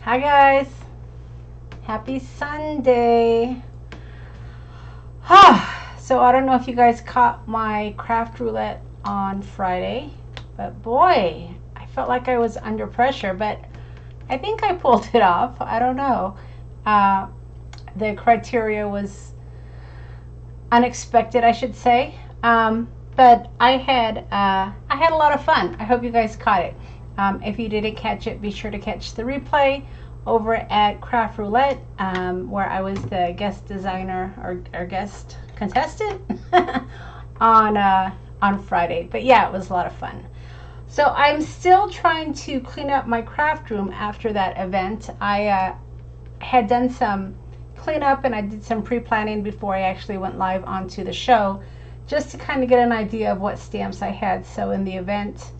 Hi guys, happy Sunday. So I don't know if you guys caught my craft roulette on Friday, but boy, I felt like I was under pressure, but I think I pulled it off. I don't know. The criteria was unexpected, I should say, but I had a lot of fun. I hope you guys caught it. If you didn't catch it, be sure to catch the replay over at Craft Roulette, where I was the guest designer or guest contestant on Friday. But yeah, it was a lot of fun. So I'm still trying to clean up my craft room after that event. I had done some cleanup and I did some pre-planning before I actually went live onto the show, just to kind of get an idea of what stamps I had. So in the event,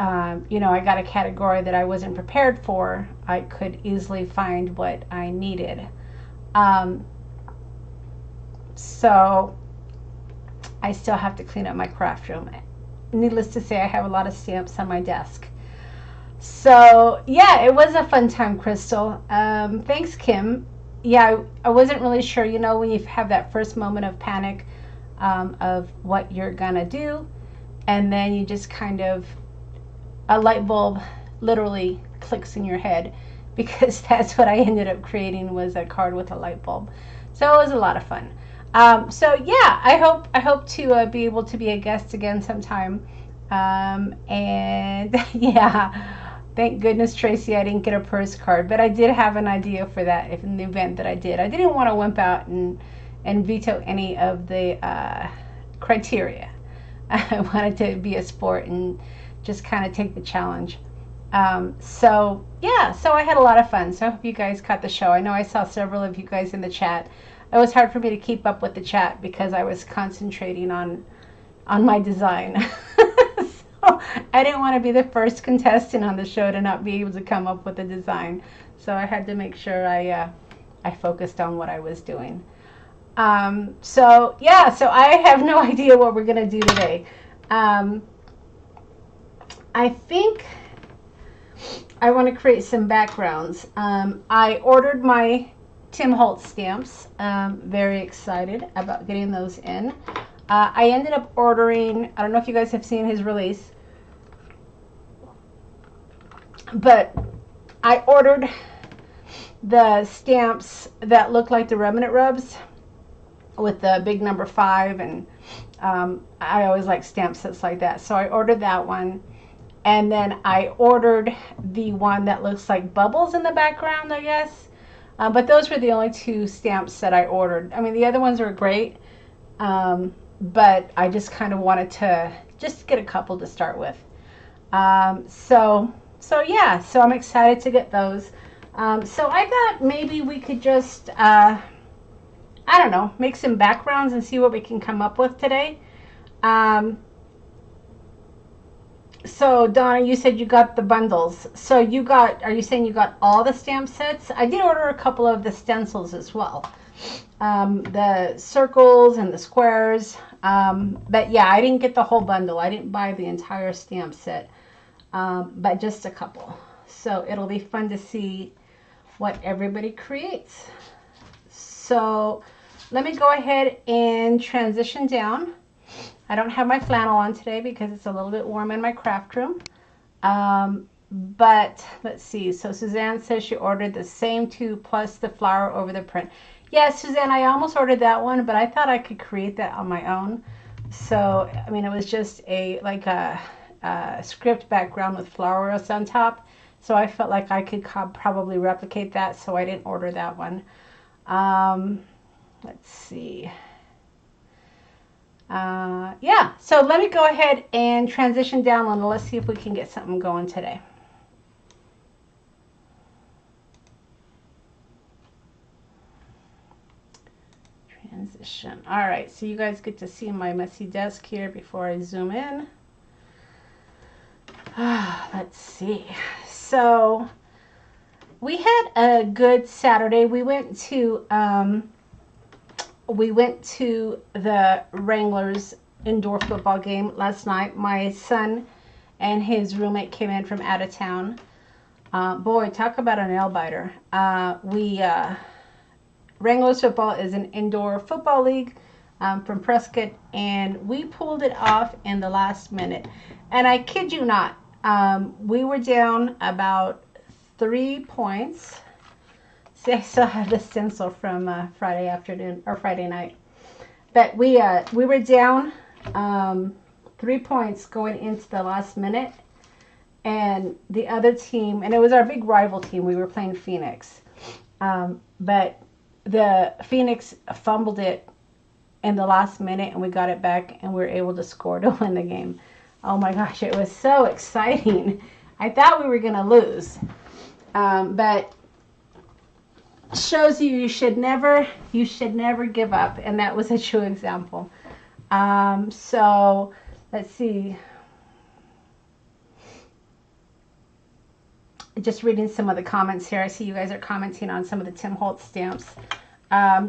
I got a category that I wasn't prepared for, I could easily find what I needed. So I still have to clean up my craft room. Needless to say, I have a lot of stamps on my desk. So yeah, it was a fun time, Crystal. Thanks, Kim. Yeah, I wasn't really sure, when you have that first moment of panic of what you're gonna do, and then you just kind of, a light bulb literally clicks in your head, because that's what I ended up creating, was a card with a light bulb. So it was a lot of fun. So yeah, I hope to be able to be a guest again sometime. And yeah, thank goodness, Tracy, I didn't get a purse card, but I did have an idea for that in the event that I did. I didn't want to wimp out and veto any of the criteria. I wanted to be a sport and just kind of take the challenge. So yeah, so I had a lot of fun. So I hope you guys caught the show. I know I saw several of you guys in the chat. It was hard for me to keep up with the chat because I was concentrating on my design. So I didn't want to be the first contestant on the show to not be able to come up with a design. So I had to make sure I focused on what I was doing. So yeah, so I have no idea what we're gonna do today. I think I want to create some backgrounds. I ordered my Tim Holtz stamps. Very excited about getting those in. I ended up ordering, I don't know if you guys have seen his release, but I ordered the stamps that look like the remnant rubs with the big number 5, and I always like stamp sets like that. So I ordered that one. And then I ordered the one that looks like bubbles in the background, I guess. But those were the only 2 stamps that I ordered. I mean, the other ones are great, but I just kind of wanted to just get a couple to start with. So yeah, so I'm excited to get those. So I thought maybe we could just, I don't know, make some backgrounds and see what we can come up with today. So Donna, you said you got the bundles. So you got, are you saying you got all the stamp sets? I did order a couple of the stencils as well. The circles and the squares. But yeah, I didn't get the whole bundle. I didn't buy the entire stamp set, but just a couple. So it'll be fun to see what everybody creates. So let me go ahead and transition down. I don't have my flannel on today because it's a little bit warm in my craft room. But let's see. So Suzanne says she ordered the same 2 plus the flower over the print. Yeah, Suzanne, I almost ordered that one, but I thought I could create that on my own. So, I mean, it was just like a script background with flowers on top. So I felt like I could probably replicate that, so I didn't order that one. Let's see. Yeah, so let me go ahead and transition down, and let's see if we can get something going today. Transition. All right, so you guys get to see my messy desk here before I zoom in. Let's see. So we had a good Saturday. We went to the Wranglers indoor football game last night. My son and his roommate came in from out of town. Boy, talk about a nail biter. Wranglers Football is an indoor football league from Prescott, and we pulled it off in the last minute. And I kid you not, we were down about 3 points. See, I still have the stencil from Friday afternoon or Friday night. But we were down 3 points going into the last minute, and the other team, and it was our big rival team. We were playing Phoenix, but the Phoenix fumbled it in the last minute, and we got it back, and we were able to score to win the game. Oh my gosh, it was so exciting. I thought we were gonna lose, but shows you should never give up, and that was a true example. So let's see. Just reading some of the comments here. I see you guys are commenting on some of the Tim Holtz stamps.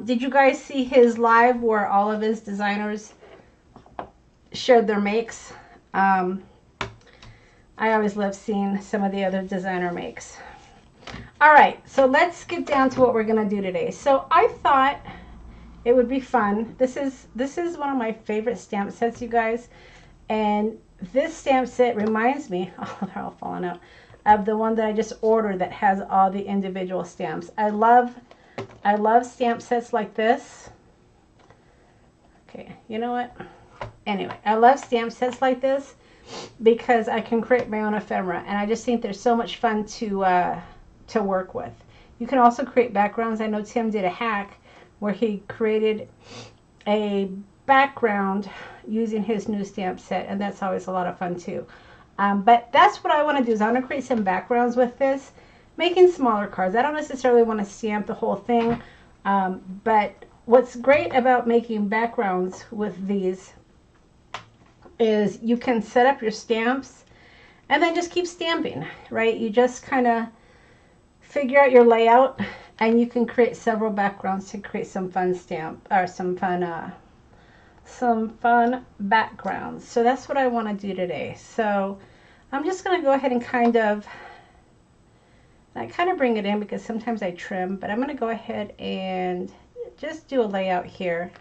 Did you guys see his live where all of his designers showed their makes? I always love seeing some of the other designer makes. All right, so let's get down to what we're going to do today. So I thought it would be fun. This is one of my favorite stamp sets, you guys. And this stamp set reminds me, oh, they're all falling out, of the one that I just ordered that has all the individual stamps. I love stamp sets like this. Okay, you know what? Anyway, I love stamp sets like this because I can create my own ephemera, and I just think they're so much fun to work with. You can also create backgrounds. I know Tim did a hack where he created a background using his new stamp set, and that's always a lot of fun too. But that's what I want to do, is I want to create some backgrounds with this, making smaller cards. I don't necessarily want to stamp the whole thing, but what's great about making backgrounds with these is you can set up your stamps and then just keep stamping, right? You just kind of figure out your layout, and you can create several backgrounds to create some fun stamp or some fun backgrounds. So that's what I want to do today. So I'm just going to go ahead and kind of bring it in because sometimes I trim, but I'm going to go ahead and just do a layout here,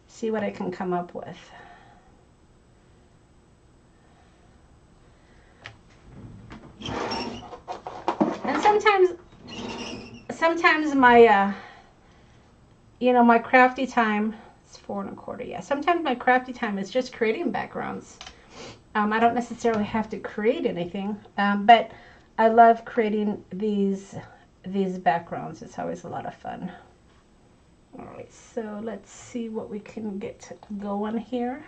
see what I can come up with. And sometimes my my crafty time, it's 4 1/4, yeah. Sometimes my crafty time is just creating backgrounds. I don't necessarily have to create anything, but I love creating these backgrounds. It's always a lot of fun. All right, so let's see what we can get going here.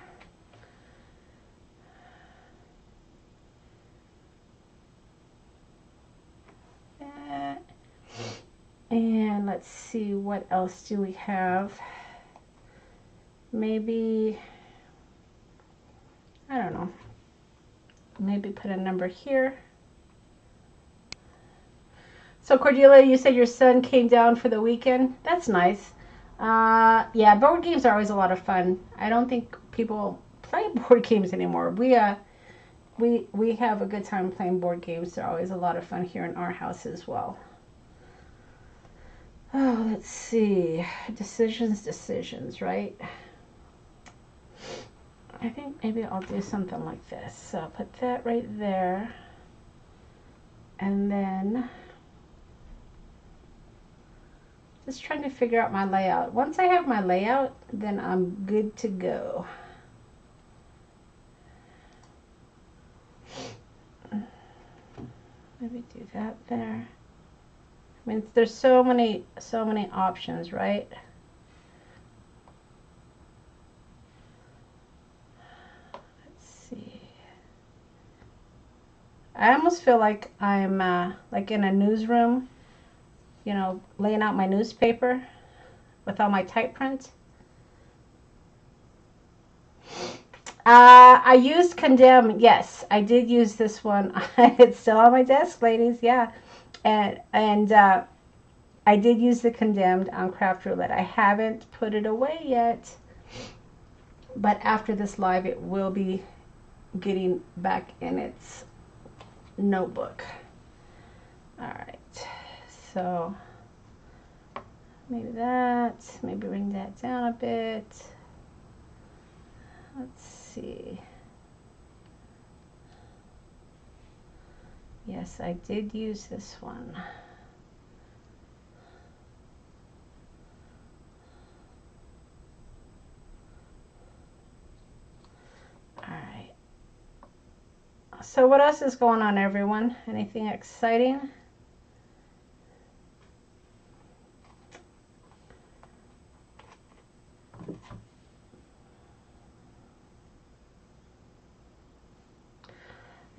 And let's see, what else do we have? Maybe, I don't know, maybe put a number here. So Cordelia, you said your son came down for the weekend. That's nice. Yeah, board games are always a lot of fun. I don't think people play board games anymore. We have a good time playing board games. They're always a lot of fun here in our house as well. Oh, let's see. Decisions, right? I think maybe I'll do something like this. So I'll put that right there. And then just trying to figure out my layout. Once I have my layout, then I'm good to go. Maybe do that there. I mean, there's so many options, right? Let's see. I almost feel like I'm like in a newsroom, you know, laying out my newspaper with all my type print. I used Condemn. Yes, I did use this one. It's still on my desk, ladies. Yeah. And I did use the Condemned on Craft Roulette. I haven't put it away yet, but after this live it will be getting back in its notebook. So maybe that, maybe bring that down a bit. Let's see. Yes, I did use this one. All right. So what else is going on, everyone? Anything exciting?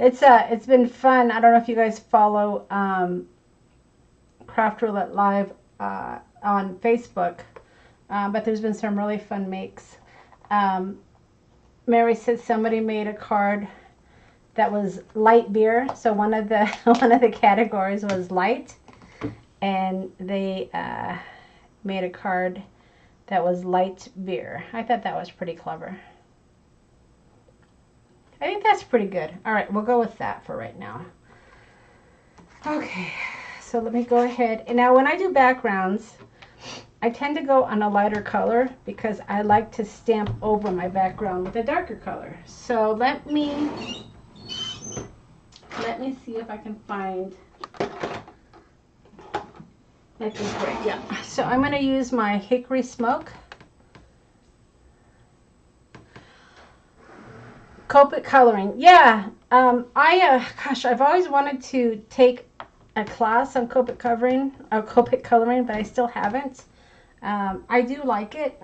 It's been fun. I don't know if you guys follow Craft Roulette Live on Facebook, but there's been some really fun makes. Mary said somebody made a card that was light beer. So one of the categories was light, and they made a card that was light beer. I thought that was pretty clever. I think that's pretty good. All right, we'll go with that for right now. Okay, so let me go ahead. And now when I do backgrounds, I tend to go on a lighter color because I like to stamp over my background with a darker color. So let me see if I can find, like this right, yeah. So I'm going to use my Hickory Smoke. Copic coloring, yeah. Gosh, I've always wanted to take a class on Copic coloring, but I still haven't. I do like it,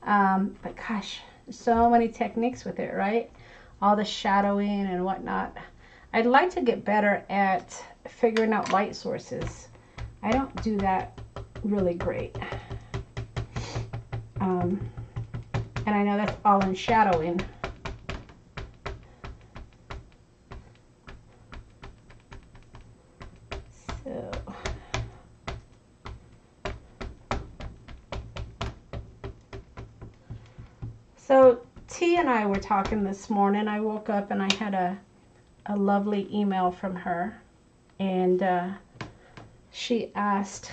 but gosh, so many techniques with it, right? All the shadowing and whatnot. I'd like to get better at figuring out light sources. I don't do that really great. And I know that's all in shadowing. So T and I were talking this morning. I woke up and I had a lovely email from her, and she asked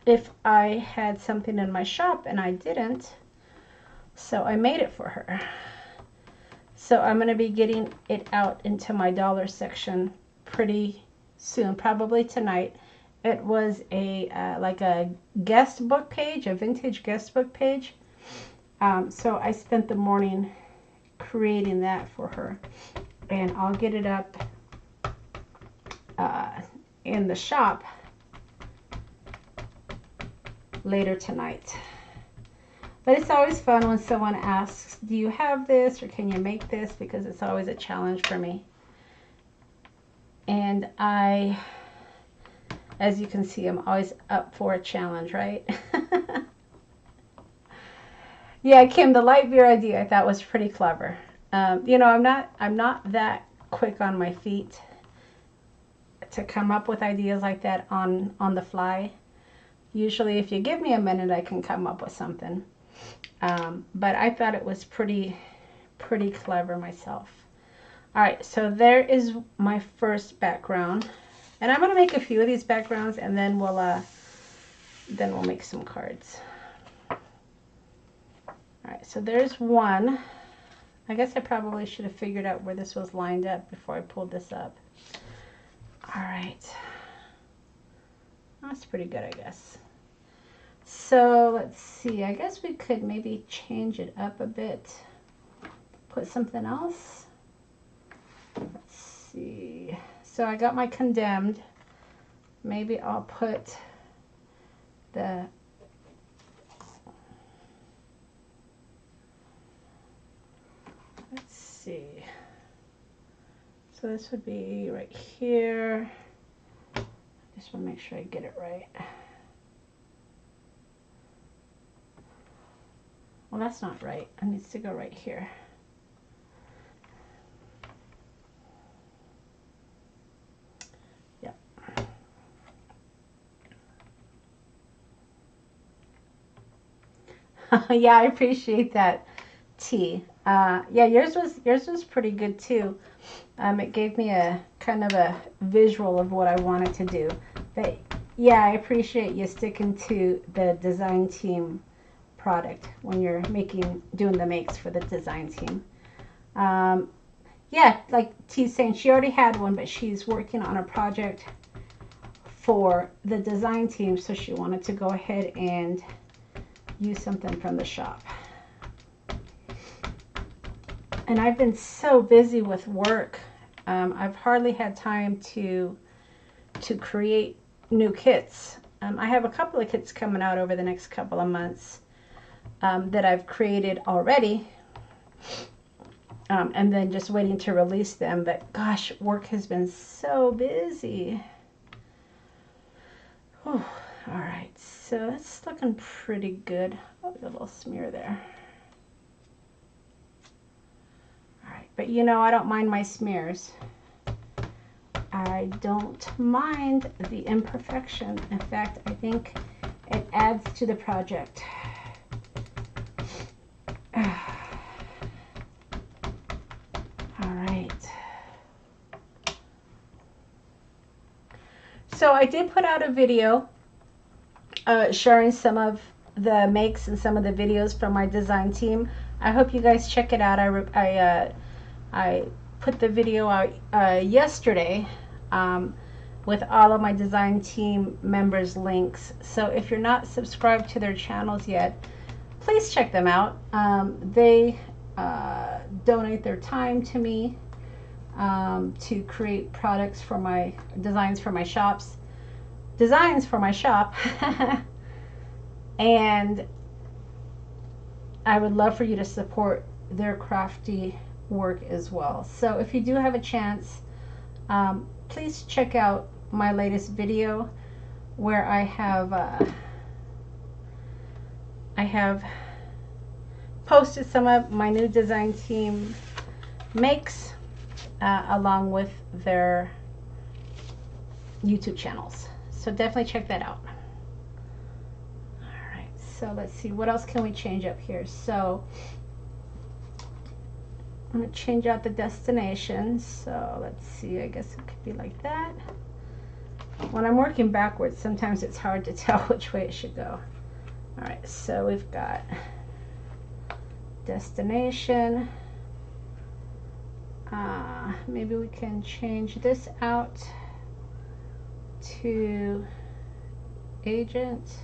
if I had something in my shop, and I didn't, so I made it for her. So I'm going to be getting it out into my dollar section pretty soon, probably tonight. It was a like a guest book page, a vintage guest book page. So I spent the morning creating that for her, and I'll get it up in the shop later tonight. But it's always fun when someone asks, do you have this, or can you make this? Because it's always a challenge for me. And I, as you can see, I'm always up for a challenge, right? Yeah, Kim, the light beer idea I thought was pretty clever. You know, I'm not that quick on my feet to come up with ideas like that on the fly. Usually, if you give me a minute, I can come up with something. But I thought it was pretty clever myself. All right, so there is my first background, and I'm gonna make a few of these backgrounds, and then we'll make some cards. All right, so there's one. I guess I probably should have figured out where this was lined up before I pulled this up. All right. That's pretty good, I guess. So let's see. I guess we could maybe change it up a bit. Put something else. Let's see. So I got my condemned. Maybe I'll put the... Let's see. So this would be right here. Just want to make sure I get it right. Well, that's not right. It needs to go right here. Yep. Yeah, I appreciate that, T. Yeah, yours was pretty good too. It gave me a kind of a visual of what I wanted to do. But yeah, I appreciate you sticking to the design team product when you're doing the makes for the design team. Yeah, like T's saying, she already had one, but she's working on a project for the design team, so she wanted to go ahead and use something from the shop. And I've been so busy with work, I've hardly had time to create new kits. I have a couple of kits coming out over the next couple of months that I've created already, and then just waiting to release them. But gosh, work has been so busy. Whew. All right, so it's looking pretty good. Oh, there's a little smear there. All right, but you know, I don't mind my smears. I don't mind the imperfection. In fact, I think it adds to the project. All right. So I did put out a video sharing some of the makes and some of the videos from my design team. I hope you guys check it out. I put the video out yesterday with all of my design team members' links. So if you're not subscribed to their channels yet, please check them out. They donate their time to me to create products for my designs for my shop. And I would love for you to support their crafty work as well. So if you do have a chance, please check out my latest video where I have posted some of my new design team makes along with their YouTube channels. So definitely check that out. All right, so let's see, what else can we change up here? So I'm going to change out the destination. So let's see, I guess it could be like that. When I'm working backwards, sometimes it's hard to tell which way it should go. All right, so we've got destination. Maybe we can change this out to agent,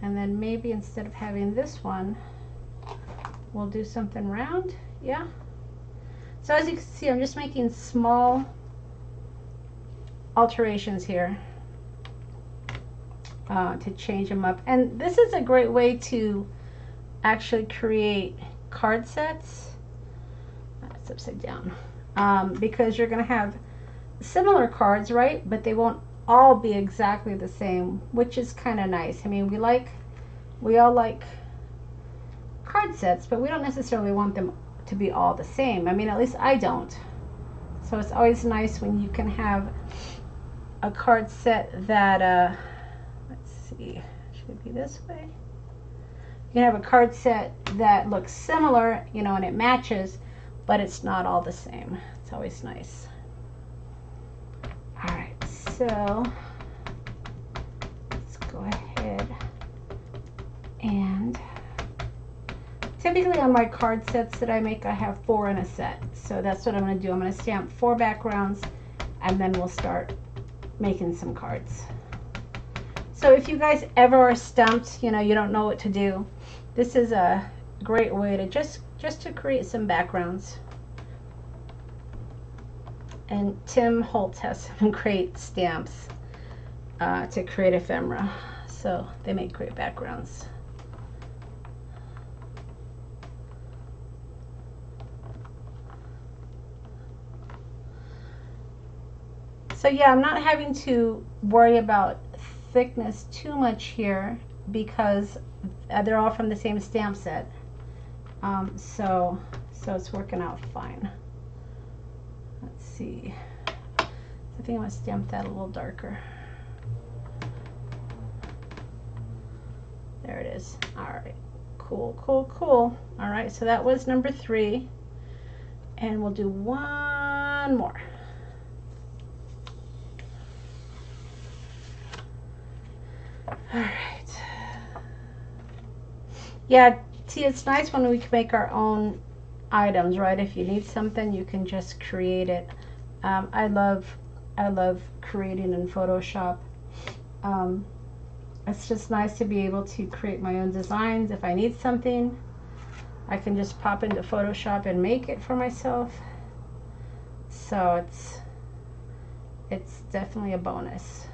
and then maybe instead of having this one, we'll do something round. Yeah. So as you can see, I'm just making small alterations here to change them up. And this is a great way to actually create card sets. It's upside down. Because you're going to have similar cards, right? But they won't all be exactly the same, which is kind of nice. I mean, we all like card sets, but we don't necessarily want them to be all the same. I mean, at least I don't. So it's always nice when you can have a card set that, let's see, should it be this way? You can have a card set that looks similar, you know, and it matches, but it's not all the same. It's always nice. All right, so let's go ahead and typically on my card sets that I make, I have 4 in a set. So that's what I'm going to do. I'm going to stamp 4 backgrounds, and then we'll start making some cards. So if you guys ever are stumped, you know, you don't know what to do, this is a great way to just to create some backgrounds. And Tim Holtz has some great stamps to create ephemera. So they make great backgrounds. So yeah, I'm not having to worry about thickness too much here because they're all from the same stamp set. So it's working out fine. Let's see. I think I'm going to stamp that a little darker. There it is. All right. Cool, cool, cool. All right, so that was number 3. And we'll do one more. All right. Yeah, see, it's nice when we can make our own items, right? If you need something, you can just create it. I love creating in Photoshop. It's just nice to be able to create my own designs. If I need something, I can just pop into Photoshop and make it for myself. So it's definitely a bonus.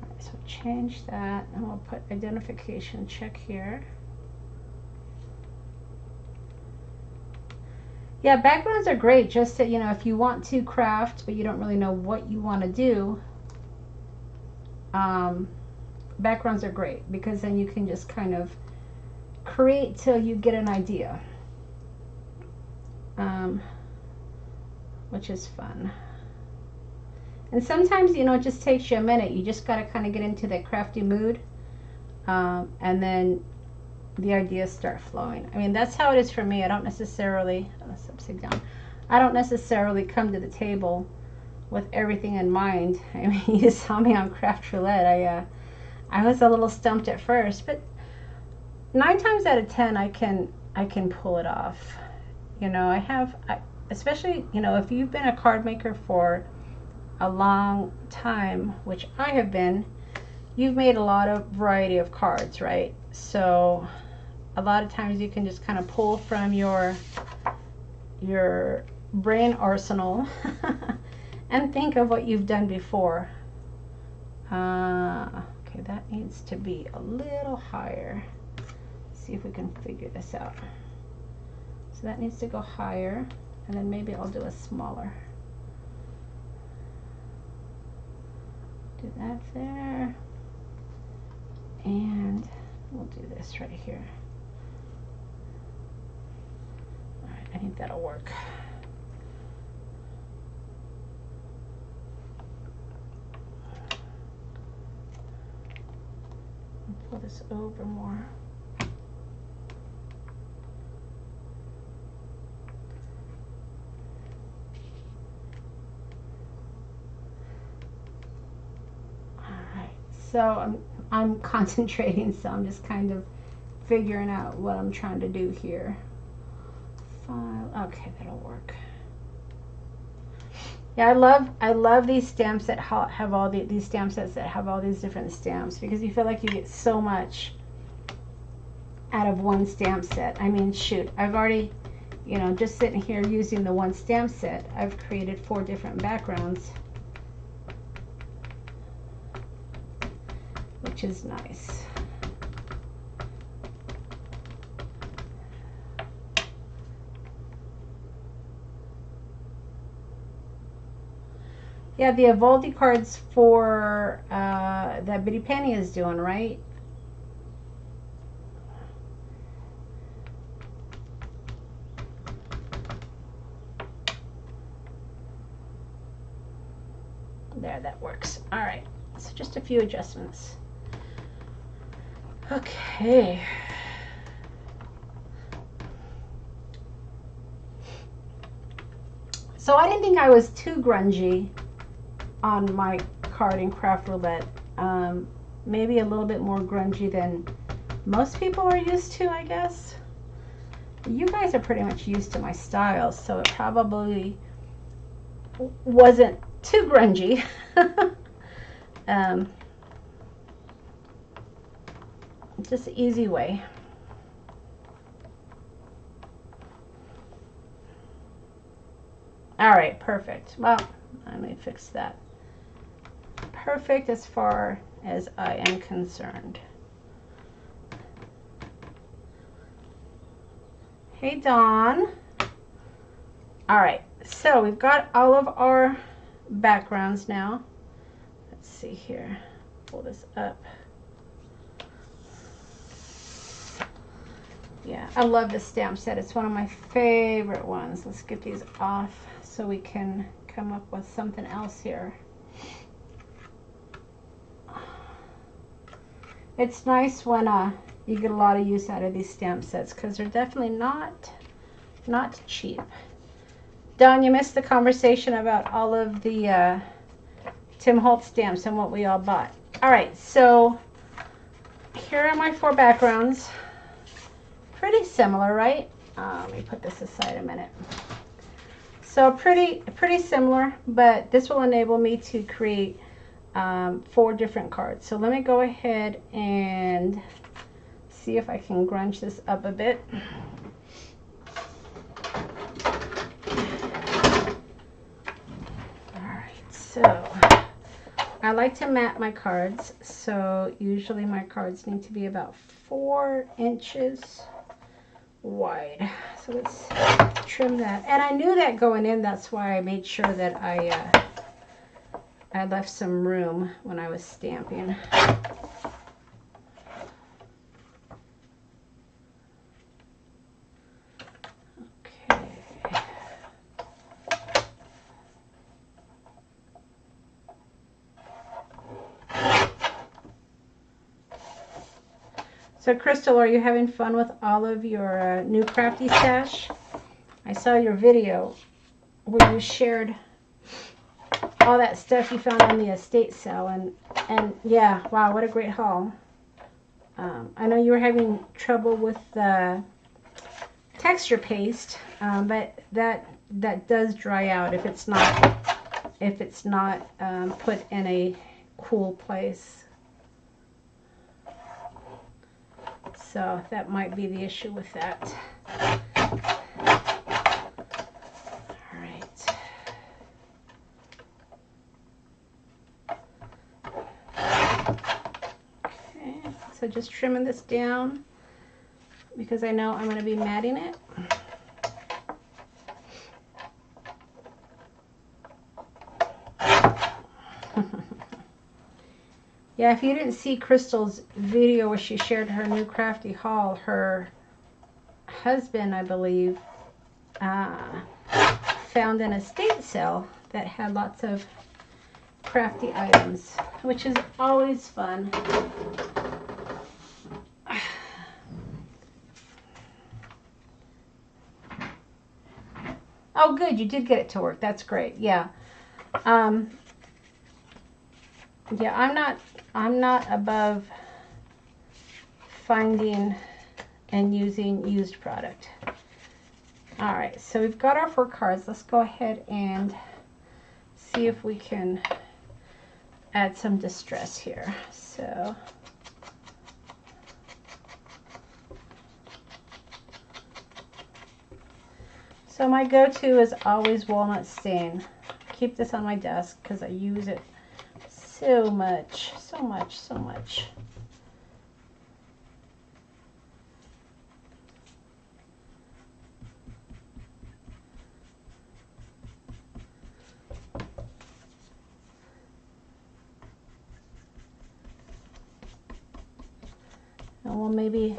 All right, so change that, and we'll put identification check here. Yeah, backgrounds are great just to, you know, if you want to craft but you don't really know what you want to do, backgrounds are great because then you can just kind of create till you get an idea, which is fun. And sometimes, you know, it just takes you a minute. You just got to kind of get into that crafty mood, and then the ideas start flowing. I mean, that's how it is for me. I don't necessarily, oh, that's upside down. I don't necessarily come to the table with everything in mind. I mean, you saw me on Craft Roulette. I was a little stumped at first, but 9 times out of 10 I can pull it off. You know, especially, you know, if you've been a card maker for a long time, which I have been, you've made a lot of variety of cards, right? So a lot of times you can just kind of pull from your brain arsenal and think of what you've done before. Okay, that needs to be a little higher. Let's see if we can figure this out. So that needs to go higher, and then maybe I'll do a smaller. Do that there, and we'll do this right here. All right, I think that'll work. Pull this over more. So I'm concentrating, so I'm just kind of figuring out what I'm trying to do here. File, okay, that'll work. Yeah, I love these stamps that have all these stamp sets that have all these different stamps, because you feel like you get so much out of one stamp set. I mean, shoot, I've already, you know, just sitting here using the one stamp set, I've created 4 different backgrounds, which is nice. Yeah, the Evoldi cards for that Bitty Penny is doing, right? There, that works. All right, so just a few adjustments. Okay. So I didn't think I was too grungy on my card in Craft Roulette. Maybe a little bit more grungy than most people are used to, I guess. You guys are pretty much used to my style, so it probably wasn't too grungy. Just the easy way. All right, perfect. Well, let me fix that. Perfect as far as I am concerned. Hey, Dawn. All right, so we've got all of our backgrounds now. Let's see here. Pull this up. Yeah, I love this stamp set. It's one of my favorite ones. Let's get these off so we can come up with something else here. It's nice when you get a lot of use out of these stamp sets, because they're definitely not cheap. Don, you missed the conversation about all of the Tim Holtz stamps and what we all bought. All right, so here are my 4 backgrounds. Pretty similar, right? Let me put this aside a minute. So pretty similar, but this will enable me to create 4 different cards. So let me go ahead and see if I can grunge this up a bit. Alright, so I like to mat my cards, so usually my cards need to be about 4 inches wide. So let's trim that. And I knew that going in, that's why I made sure that I left some room when I was stamping. So Crystal, are you having fun with all of your new crafty stash? I saw your video where you shared all that stuff you found on the estate sale, and yeah, wow, what a great haul. I know you were having trouble with the texture paste, but that does dry out if it's not put in a cool place. So that might be the issue with that. All right. Okay, so just trimming this down because I know I'm going to be matting it. Yeah, if you didn't see Crystal's video where she shared her new crafty haul, her husband, I believe, found an estate sale that had lots of crafty items, which is always fun. Oh, good, you did get it to work. That's great. Yeah. Yeah, I'm not above finding and using used product. All right, so we've got our 4 cards. Let's go ahead and see if we can add some distress here. So my go-to is always walnut stain. Keep this on my desk because I use it so much. And we'll maybe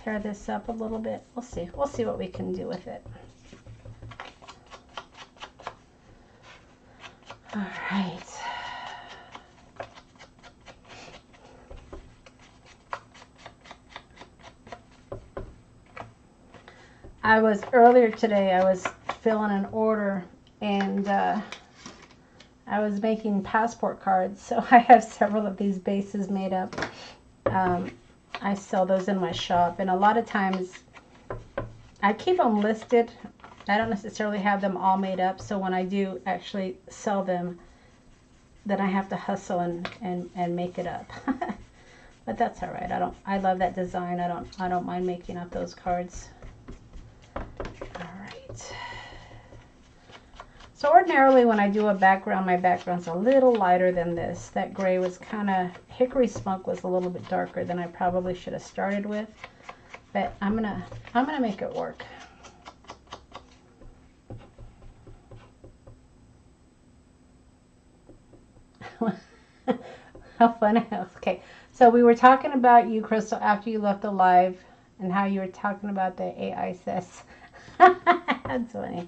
tear this up a little bit. We'll see what we can do with it. All right. Earlier today, I was filling an order, and I was making passport cards, so I have several of these bases made up. I sell those in my shop, and a lot of times I keep them listed. I don't necessarily have them all made up, so when I do actually sell them, then I have to hustle and make it up. But that's all right. I love that design. I don't mind making up those cards. So ordinarily when I do a background, my background's a little lighter than this. That gray was kind of, hickory smoke was a little bit darker than I probably should have started with. But I'm gonna make it work. How fun. Okay, so we were talking about you, Crystal, after you left the live, and how you were talking about the AI sis. That's funny.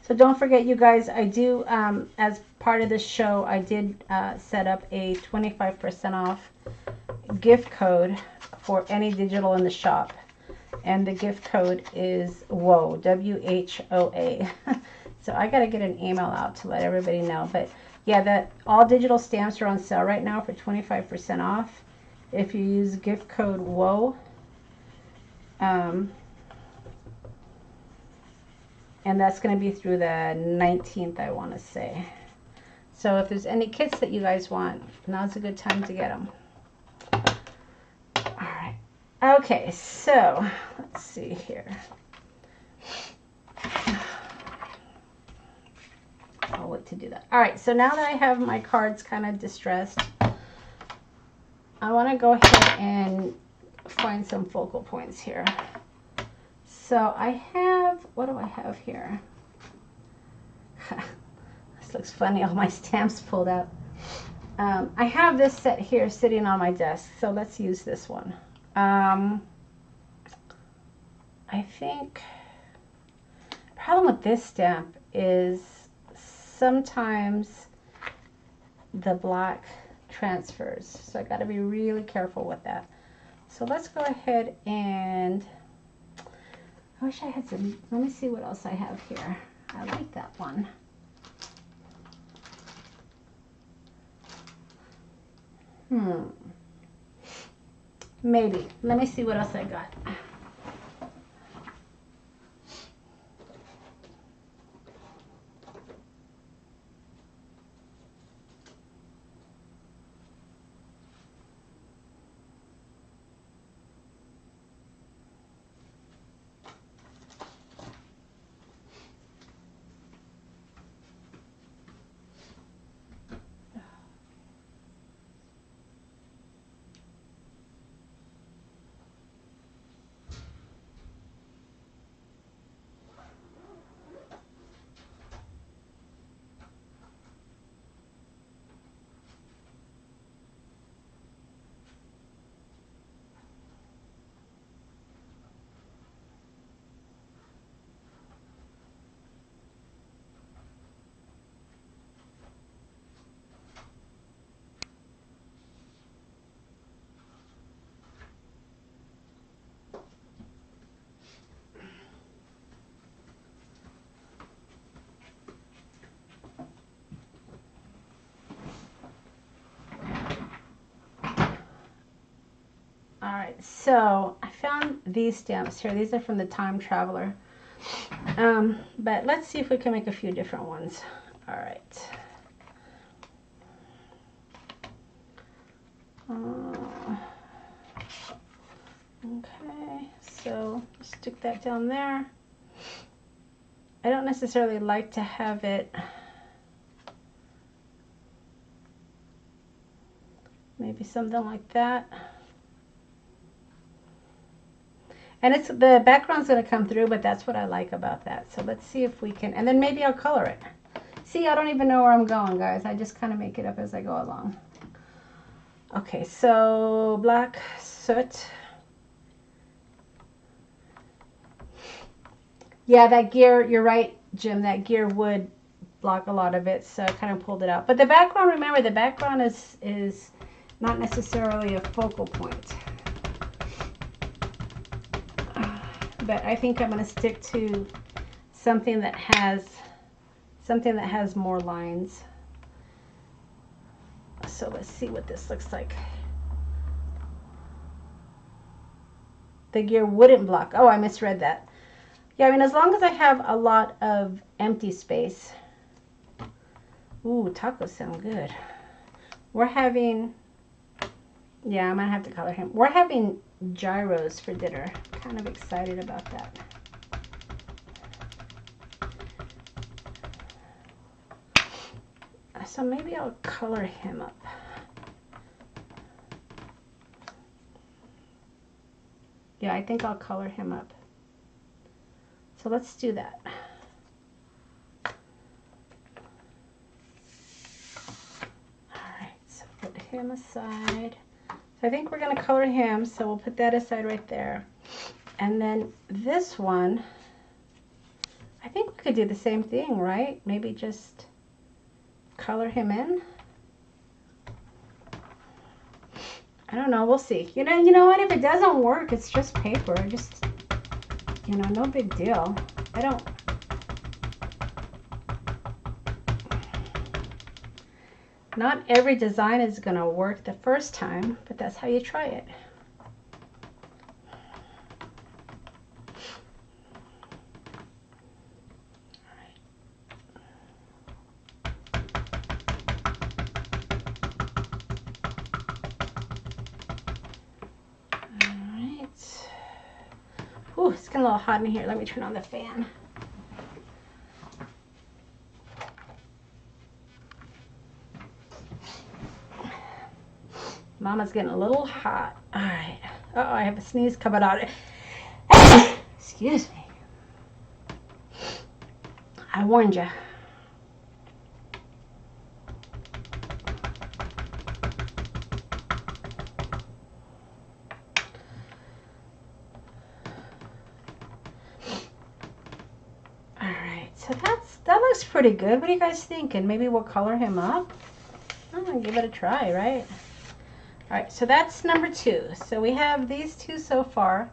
So don't forget, you guys, I do, as part of the show, I did set up a 25% off gift code for any digital in the shop. And the gift code is WHOA, W-H-O-A. So I got to get an email out to let everybody know. But yeah, that all digital stamps are on sale right now for 25% off if you use gift code WHOA. And that's going to be through the 19th, I want to say. So if there's any kits that you guys want, now's a good time to get them. All right. Okay, so let's see here. I'll wait to do that. All right, so now that I have my cards kind of distressed, I want to go ahead and find some focal points here. So I have, what do I have here? This looks funny, all my stamps pulled out. I have this set here sitting on my desk, so let's use this one. I think the problem with this stamp is sometimes the black transfers, so I got to be really careful with that. So let's go ahead and, I wish I had some, let me see what else I have here. I like that one. Maybe. Let me see what else I got. Alright, so I found these stamps here. These are from the Time Traveler. But let's see if we can make a few different ones. Alright. Okay, so stick that down there. I don't necessarily like to have it maybe something like that. And it's the background's going to come through, but that's what I like about that. So let's see if we can, and then maybe I'll color it. See, I don't even know where I'm going, guys. I just kind of make it up as I go along. Okay, so black soot. Yeah, that gear, you're right, Jim, that gear would block a lot of it, so I kind of pulled it out. But the background, remember, the background is not necessarily a focal point. But I think I'm going to stick to something that has more lines. So let's see what this looks like. The gear wouldn't block. Oh, I misread that. Yeah, I mean, as long as I have a lot of empty space. Ooh, tacos sound good. We're having, yeah, I might have to color him. We're having gyros for dinner. Kind of excited about that. So maybe I'll color him up. Yeah, I think I'll color him up. So let's do that. Alright, so put him aside. So I think we're going to color him, so we'll put that aside right there. And then this one, I think we could do the same thing, right? Maybe just color him in. don't know. We'll see. You know what? If it doesn't work, it's just paper. Just, no big deal. Not every design is going to work the first time, but that's how you try it. Ooh, it's getting a little hot in here. Let me turn on the fan. Mama's getting a little hot. All right. Uh-oh, I have a sneeze coming out. Excuse me. I warned you. So that looks pretty good. What are you guys thinking? Maybe we'll color him up? I'm gonna give it a try, right? All right, so that's number 2. So we have these 2 so far.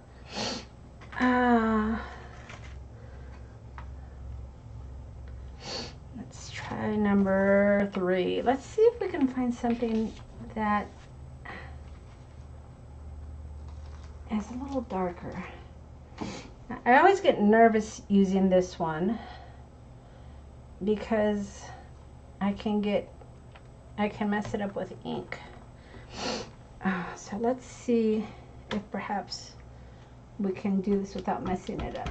Let's try number 3. Let's see if we can find something that is a little darker. Now, I always get nervous using this one, because I can mess it up with ink. So let's see if perhaps we can do this without messing it up.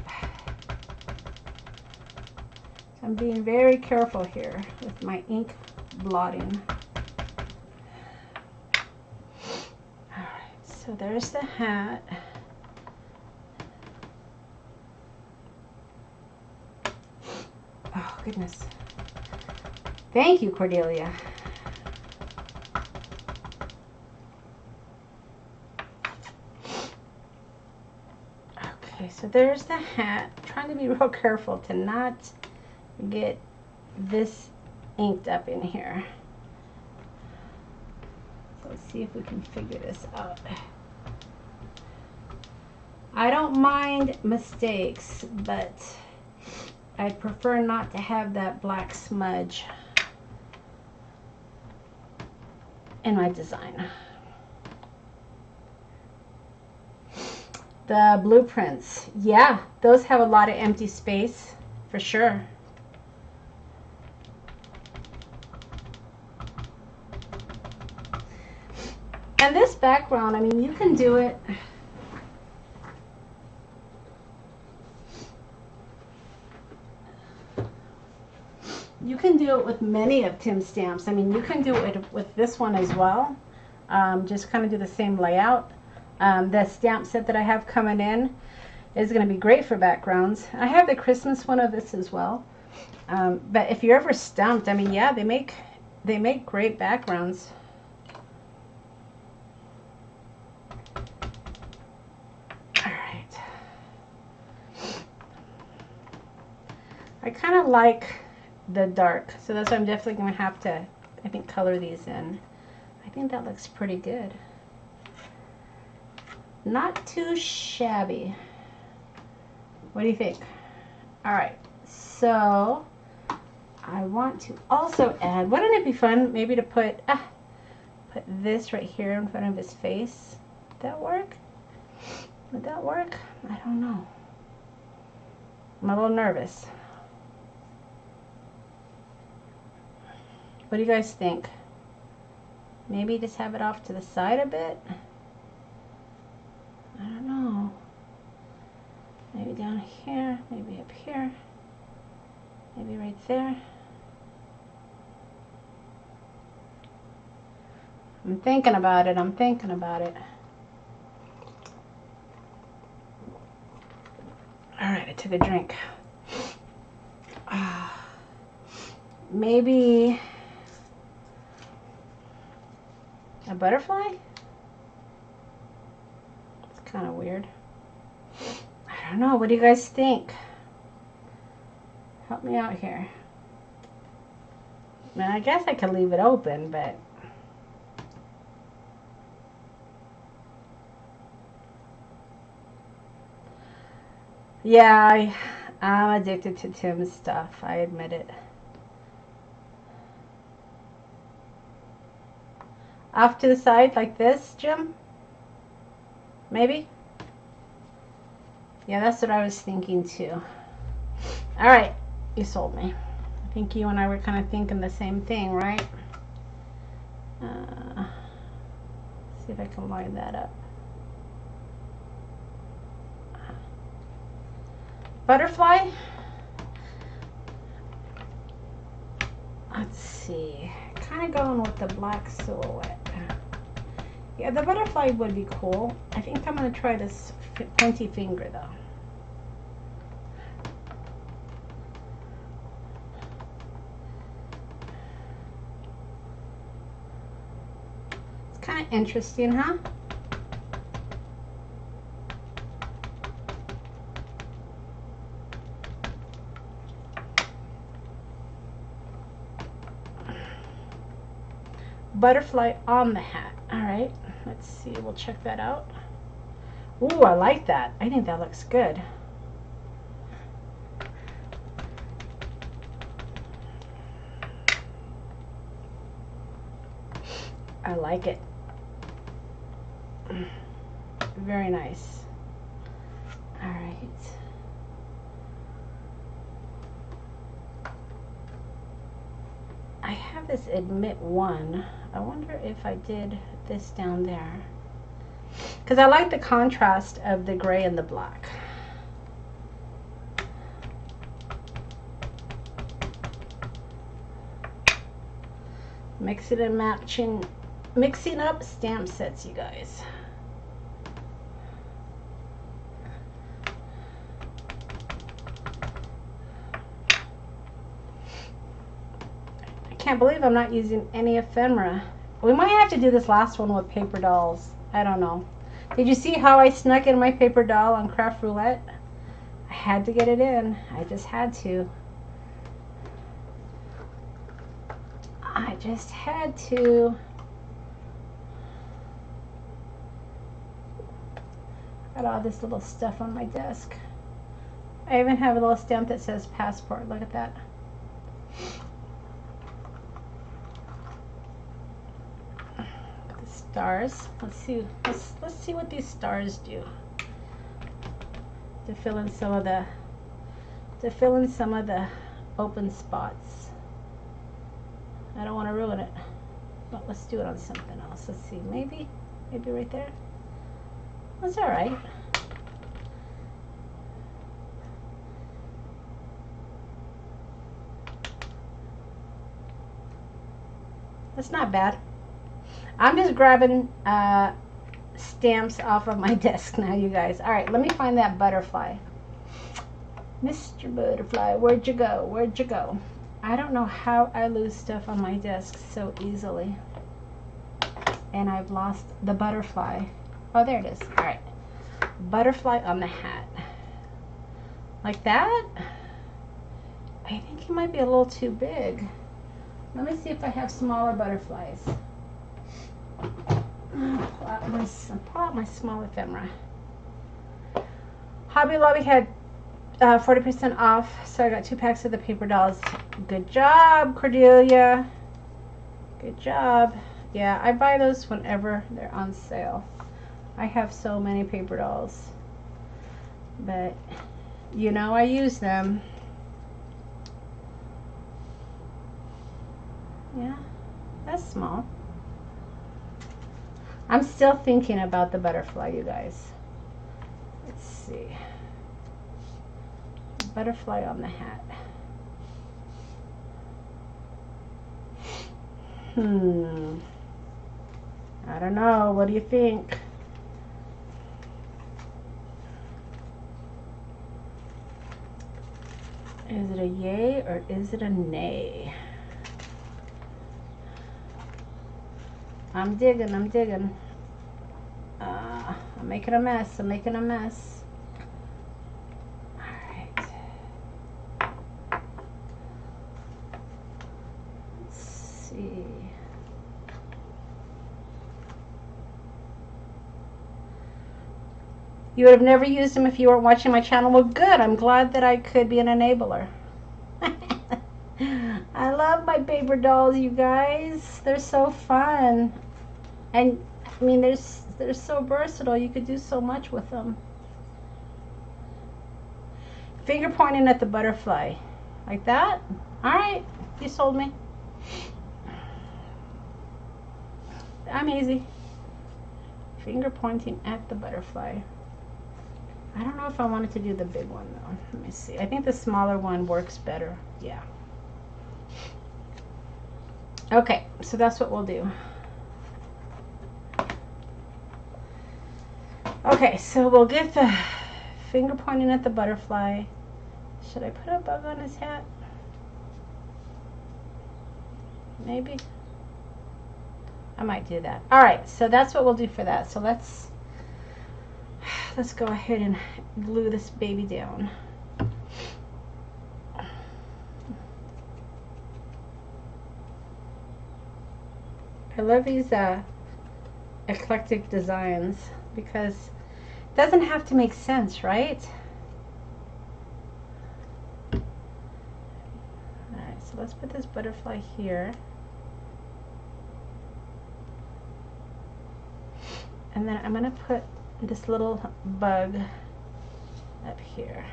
So I'm being very careful here with my ink blotting. Alright, so there's the hat. Oh, goodness. Thank you, Cordelia. Okay, so there's the hat. I'm trying to be real careful to not get this inked up in here. So let's see if we can figure this out. I don't mind mistakes, but I'd prefer not to have that black smudge in my design. The blueprints, yeah, those have a lot of empty space for sure. And this background, I mean, you can do it. You can do it with many of Tim's stamps. I mean, you can do it with this one as well. Just kind of do the same layout. The stamp set that I have coming in is going to be great for backgrounds. I have the Christmas one of this as well. But if you're ever stumped, I mean, yeah, they make great backgrounds. All right. I kind of like the dark, so that's why I'm definitely going to have to, I think, color these in. I think that looks pretty good. Not too shabby. What do you think? All right, so I want to also add, wouldn't it be fun maybe to put this right here in front of his face? Would that work? Would that work? I don't know. I'm a little nervous. What do you guys think? Maybe just have it off to the side a bit? I don't know. Maybe down here, maybe up here, maybe right there. I'm thinking about it, I'm thinking about it. Alright, I took a drink. Maybe a butterfly? It's kind of weird. I don't know. What do you guys think? Help me out here. Now, I guess I could leave it open, but Yeah, I'm addicted to Tim's stuff. I admit it. Off to the side like this, Jim? Maybe? Yeah, that's what I was thinking too. All right, you sold me. I think you and I were kind of thinking the same thing, right? See if I can line that up. Butterfly. Let's see. Kind of going with the black silhouette. Yeah, the butterfly would be cool. I think I'm going to try this pointy finger though. It's kind of interesting, huh? Butterfly on the hat. All right, let's see. We'll check that out. Ooh, I like that. I think that looks good. I like it. Very nice. All right. I have this admit one. I wonder if I did this down there. Because I like the contrast of the gray and the black. Mix it and matching, mixing up stamp sets, you guys. I can't believe I'm not using any ephemera. We might have to do this last one with paper dolls. I don't know. Did you see how I snuck in my paper doll on Craft Roulette? I had to get it in. I just had to. I just had to. Got all this little stuff on my desk. I even have a little stamp that says passport. Look at that. The stars. Let's see. Let's see what these stars do. To fill in some of the open spots. I don't want to ruin it, but let's do it on something else. Let's see. Maybe right there. That's all right. That's not bad. I'm just grabbing stamps off of my desk now, you guys. All right, let me find that butterfly. Mr. Butterfly, where'd you go? Where'd you go? I don't know how I lose stuff on my desk so easily. And I've lost the butterfly. Oh, there it is. All right. Butterfly on the hat. Like that? I think it might be a little too big. Let me see if I have smaller butterflies. Pull out my small ephemera. Hobby Lobby had 40% off, so I got 2 packs of the paper dolls. Good job, Cordelia. Good job. Yeah, I buy those whenever they're on sale. I have so many paper dolls, but you know I use them. Yeah, that's small. I'm still thinking about the butterfly, you guys. Let's see. Butterfly on the hat. I don't know. What do you think? Is it a yay or is it a nay? I'm digging. I'm digging. I'm making a mess. I'm making a mess. All right. Let's see. You would have never used them if you weren't watching my channel. Well, good. I'm glad that I could be an enabler. I love my paper dolls, you guys. They're so fun. And, I mean, they're so versatile. You could do so much with them. Finger pointing at the butterfly. Like that? All right. You sold me. I'm easy. Finger pointing at the butterfly. I don't know if I wanted to do the big one though. Let me see. I think the smaller one works better. Yeah. Okay, so that's what we'll do. Okay, so we'll get the finger pointing at the butterfly. Should I put a bug on his hat? Maybe. I might do that. All right, so that's what we'll do for that. So let's go ahead and glue this baby down. I love these eclectic designs because it doesn't have to make sense, right? All right, so let's put this butterfly here. And then I'm going to put this little bug up here.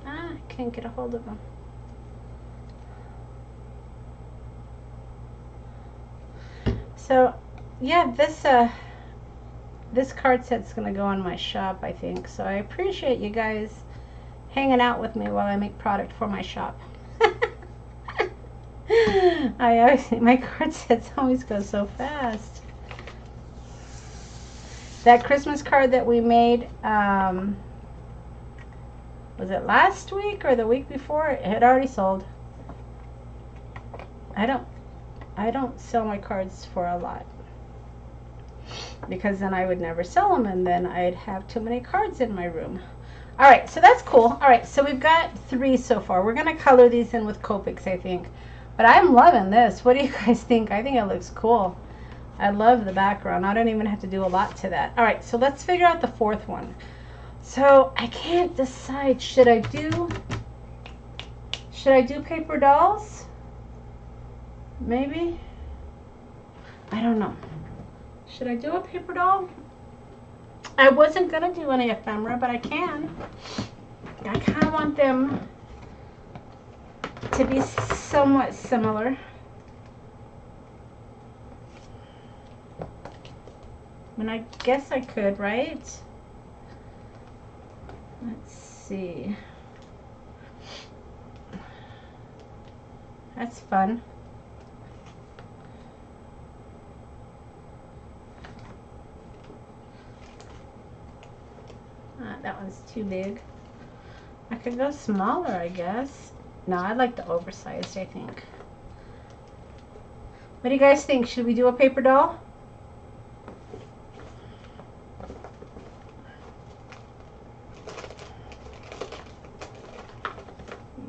I can't get a hold of him. So, yeah, this card set's going to go on my shop, I think. So I appreciate you guys hanging out with me while I make product for my shop. My card sets always go so fast. That Christmas card that we made, was it last week or the week before? It had already sold. I don't sell my cards for a lot because then I would never sell them and then I'd have too many cards in my room. All right, so that's cool. All right, so we've got 3 so far. We're going to color these in with Copics, I think. But I'm loving this. What do you guys think? I think it looks cool. I love the background. I don't even have to do a lot to that. All right, so let's figure out the 4th one. So I can't decide. Should I do paper dolls? Maybe. I don't know. Should I do a paper doll? I wasn't gonna do any ephemera, but I can. I kind of want them to be somewhat similar. I mean, I guess I could, right? Let's see. That's fun. That one's too big. I could go smaller, I guess. No, I like the oversized, I think. What do you guys think? Should we do a paper doll?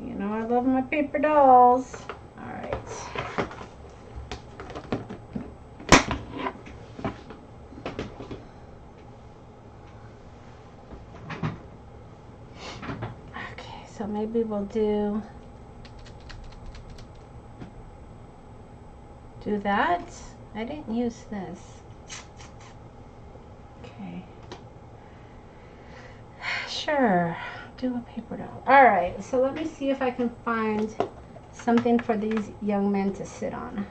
You know I love my paper dolls. All right. Okay, so maybe we'll do that. I didn't use this. Okay. Sure. Do a paper doll. All right, so let me see if I can find something for these young men to sit on.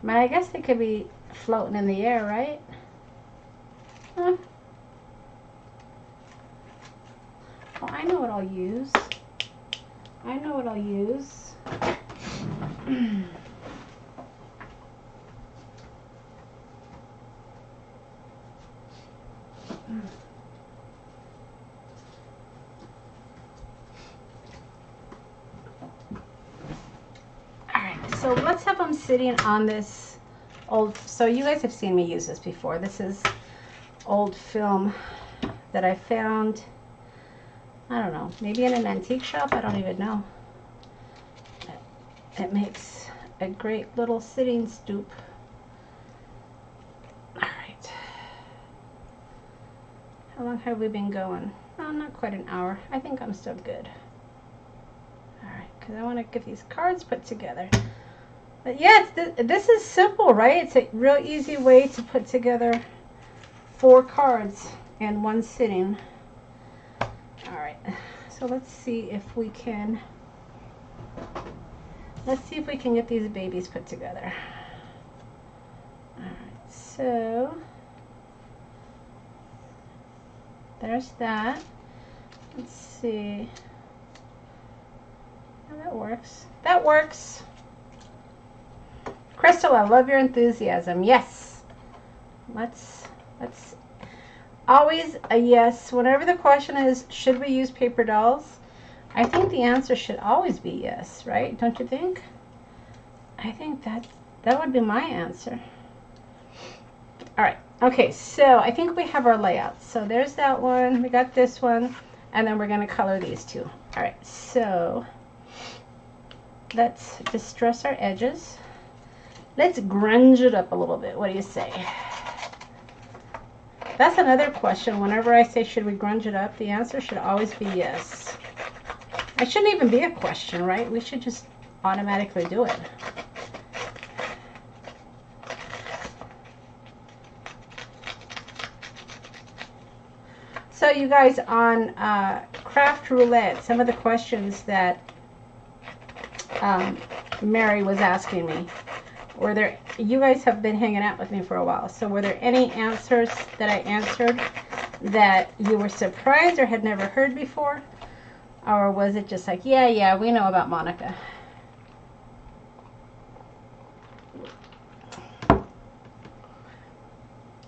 I mean, I guess they could be floating in the air, right? Huh. Oh, I know what I'll use. I know what I'll use. So let's have them sitting on this old, so you guys have seen me use this before. This is old film that I found, I don't know, maybe in an antique shop, I don't even know. It makes a great little sitting stoop. All right. How long have we been going? Oh, not quite an hour. I think I'm still good. Alright, because I want to get these cards put together. But yeah, this is simple, right? It's a real easy way to put together 4 cards in one sitting. Alright, so let's see if we can get these babies put together. Alright, so there's that. Let's see. Oh, that works. That works. Crystal, I love your enthusiasm. Yes. Let's always a yes. Whenever the question is, should we use paper dolls? I think the answer should always be yes, right? Don't you think? I think that would be my answer. All right. Okay, so I think we have our layout. So there's that one. We got this one. And then we're going to color these two. All right, so let's distress our edges. Let's grunge it up a little bit. What do you say? That's another question. Whenever I say, should we grunge it up? The answer should always be yes. It shouldn't even be a question, right? We should just automatically do it. So you guys, on Craft Roulette, some of the questions that Mary was asking me, were there, you guys have been hanging out with me for a while, so were there any answers that I answered that you were surprised or had never heard before? Or was it just like, yeah, we know about Monica?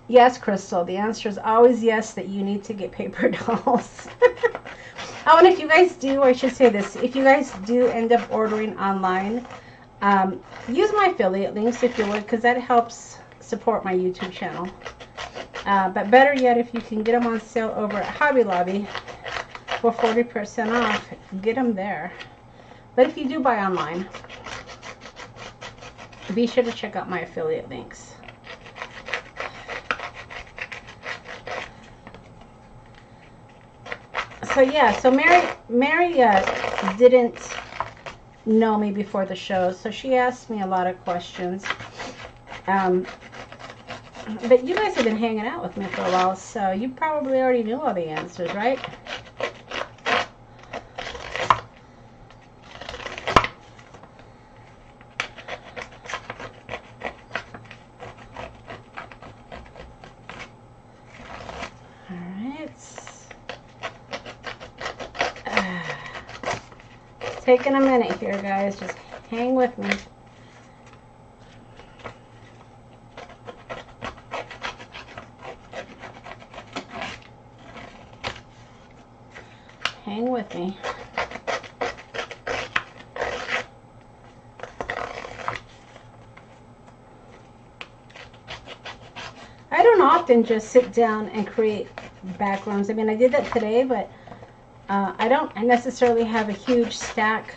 Yes, Crystal, the answer is always yes, that you need to get paper dolls. Oh, and if you guys do, I should say this, if you guys do end up ordering online, use my affiliate links if you would, because that helps support my YouTube channel. But better yet, if you can get them on sale over at Hobby Lobby for 40% off, get them there. But if you do buy online, be sure to check out my affiliate links. So yeah, so Mary didn't know me before the show, so she asked me a lot of questions. But you guys have been hanging out with me for a while, so you probably already knew all the answers, right? Taking a minute here, guys. Just hang with me. Hang with me. I don't often just sit down and create backgrounds. I mean, I did that today, but I don't necessarily have a huge stack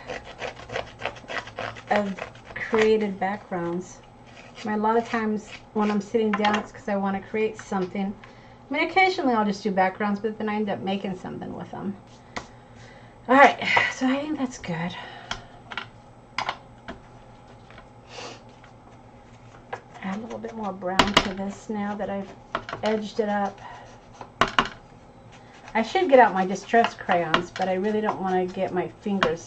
of created backgrounds. I mean, a lot of times when I'm sitting down, it's because I want to create something. I mean, occasionally I'll just do backgrounds, but then I end up making something with them. All right, so I think that's good. Add a little bit more brown to this now that I've edged it up. I should get out my distress crayons, but I really don't want to get my fingers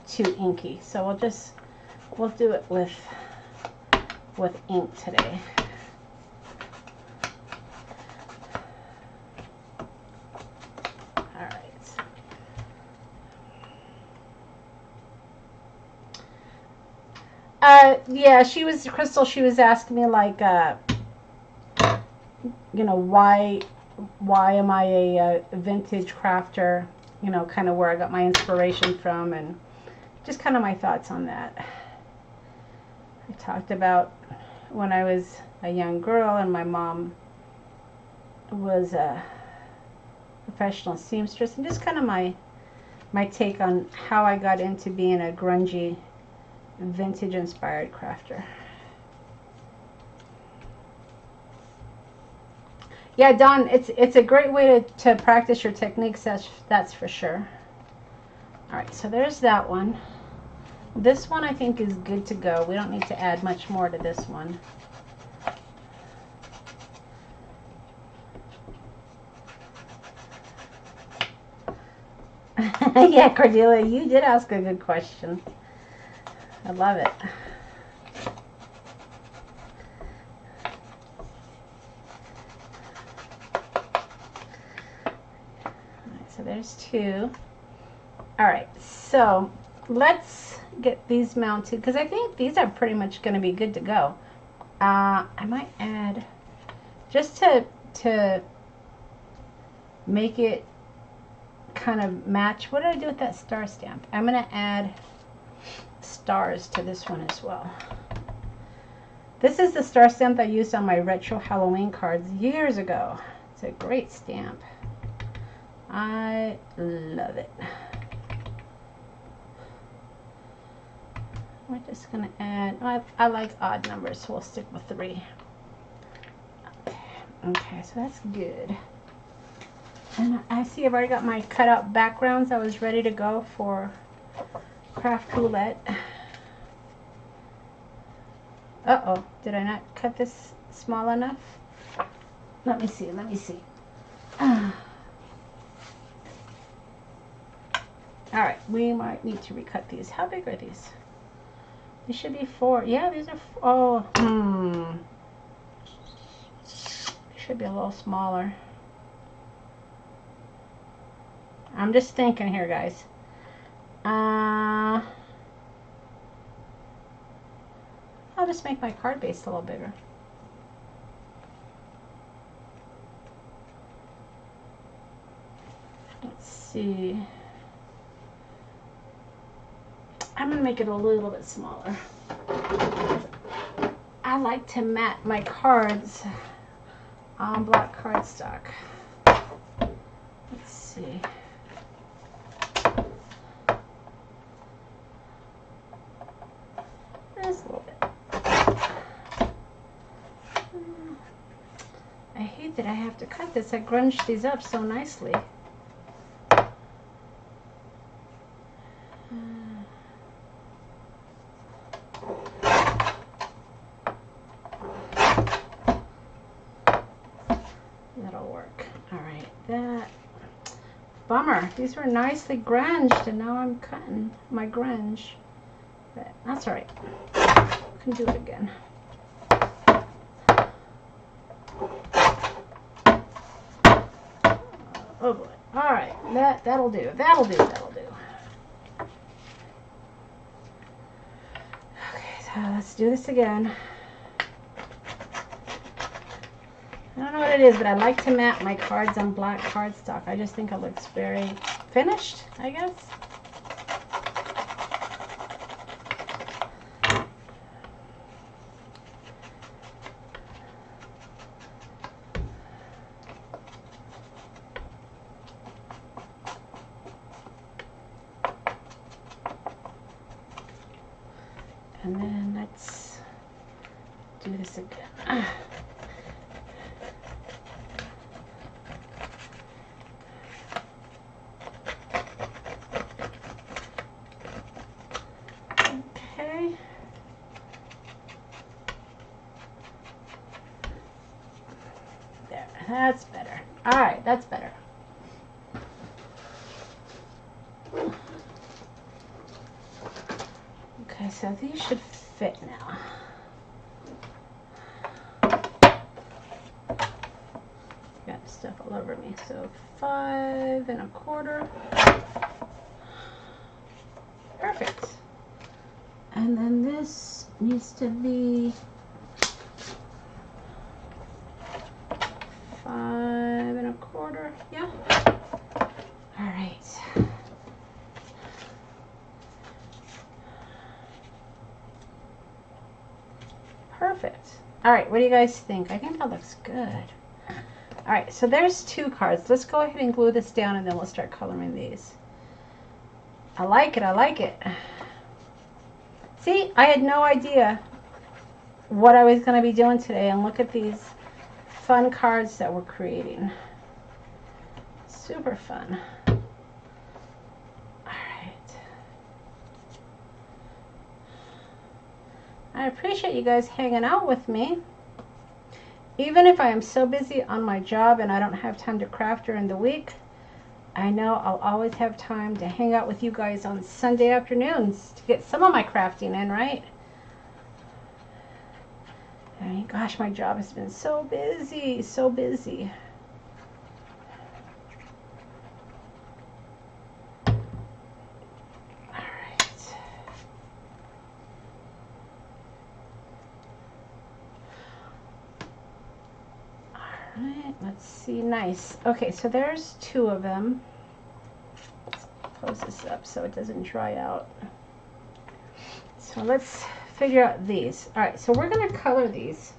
too inky. So we'll do it with ink today. All right. Yeah, Crystal, she was asking me like, you know, why am I a vintage crafter, you know, kind of where I got my inspiration from, and just kind of my thoughts on that. I talked about when I was a young girl and my mom was a professional seamstress, and just kind of my take on how I got into being a grungy, vintage inspired crafter. Yeah, Dawn, it's a great way to practice your techniques, that's for sure. All right, so there's that one. This one I think is good to go. We don't need to add much more to this one. Yeah, Cordelia, you did ask a good question. I love it. So there's two. All right, so let's get these mounted because I think these are pretty much going to be good to go. I might add, just to make it kind of match. What did I do with that star stamp? I'm going to add stars to this one as well. This is the star stamp I used on my retro Halloween cards years ago. It's a great stamp. I love it. We're just going to add, I like odd numbers, so we'll stick with 3. Okay, so that's good. And I see I've already got my cutout backgrounds. I was ready to go for craft roulette. Uh-oh, did I not cut this small enough? Let me see, let me see. All right, we might need to recut these. How big are these? These should be 4. Yeah, these are, should be a little smaller. I'm just thinking here, guys. I'll just make my card base a little bigger. Let's see. I'm going to make it a little bit smaller. I like to mat my cards on black cardstock. Let's see. Just a little bit. I hate that I have to cut this. I grunged these up so nicely. That'll work. All right, that. Bummer. These were nicely grunged, and now I'm cutting my grunge. But that's all right. I can do it again. Oh boy. All right, that'll do. That'll do. That'll do. Okay, so let's do this again. I don't know what it is, but I like to mat my cards on black cardstock. I just think it looks very finished, I guess. And then let's do this again. Okay. There, that's better. All right, that's better. Okay, so these should fit now. Got stuff all over me. So 5 1/4. Perfect. And then this needs to be 5 1/4. Yeah. All right. Perfect. All right, what do you guys think? I think that looks good. All right, so there's 2 cards. Let's go ahead and glue this down, and then we'll start coloring these. I like it. I like it. See, I had no idea what I was going to be doing today, and look at these fun cards that we're creating. Super fun. Alright. I appreciate you guys hanging out with me. Even if I am so busy on my job and I don't have time to craft during the week, I know I'll always have time to hang out with you guys on Sunday afternoons to get some of my crafting in, right? I mean, gosh, my job has been so busy, so busy. Let's see, nice. Okay, so there's 2 of them. Let's close this up so it doesn't dry out. So let's figure out these. All right, so we're gonna color these.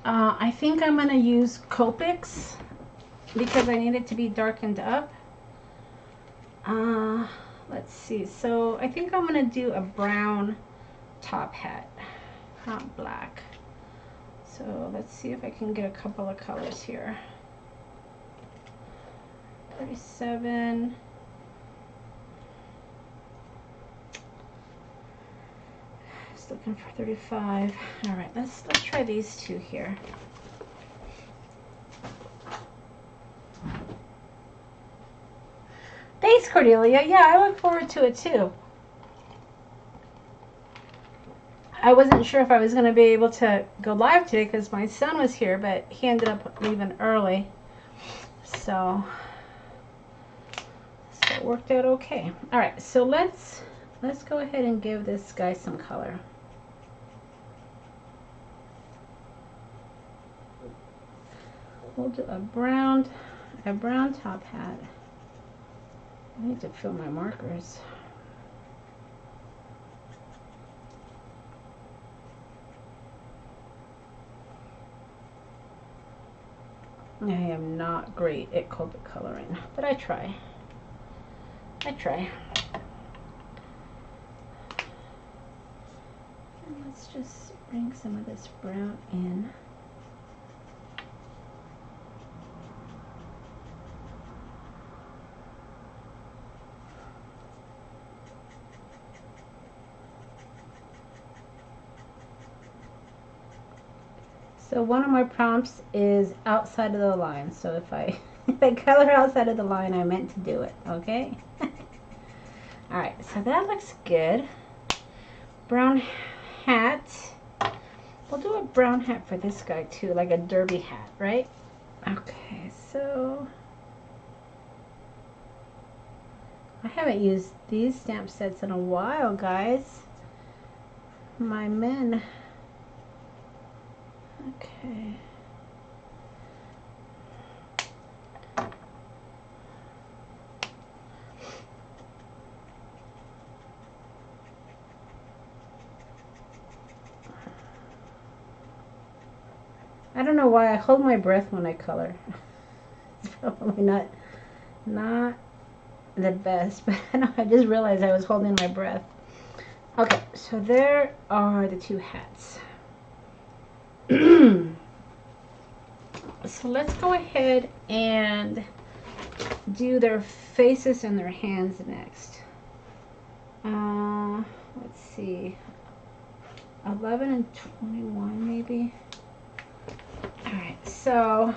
I think I'm gonna use Copics because I need it to be darkened up. Let's see, so I think I'm gonna do a brown top hat, not black. So let's see if I can get a couple of colors here. 37. Just looking for 35. All right, let's try these 2 here. Thanks, Cordelia. Yeah, I look forward to it too. I wasn't sure if I was going to be able to go live today because my son was here, but he ended up leaving early. So it worked out okay. All right, so let's go ahead and give this guy some color. We'll do a brown top hat. I need to fill my markers. I am not great at Copic coloring, but I try. And let's just bring some of this brown in. So one of my prompts is outside of the line. So if I color outside of the line, I meant to do it, okay? All right, so that looks good. Brown hat. We'll do a brown hat for this guy too, like a derby hat, right? Okay, so I haven't used these stamp sets in a while, guys. My men. Okay. I don't know why I hold my breath when I color. It's probably not the best, but I just realized I was holding my breath. Okay, so there are the 2 hats. So let's go ahead and do their faces and their hands next. Let's see, 11 and 21 maybe. All right, so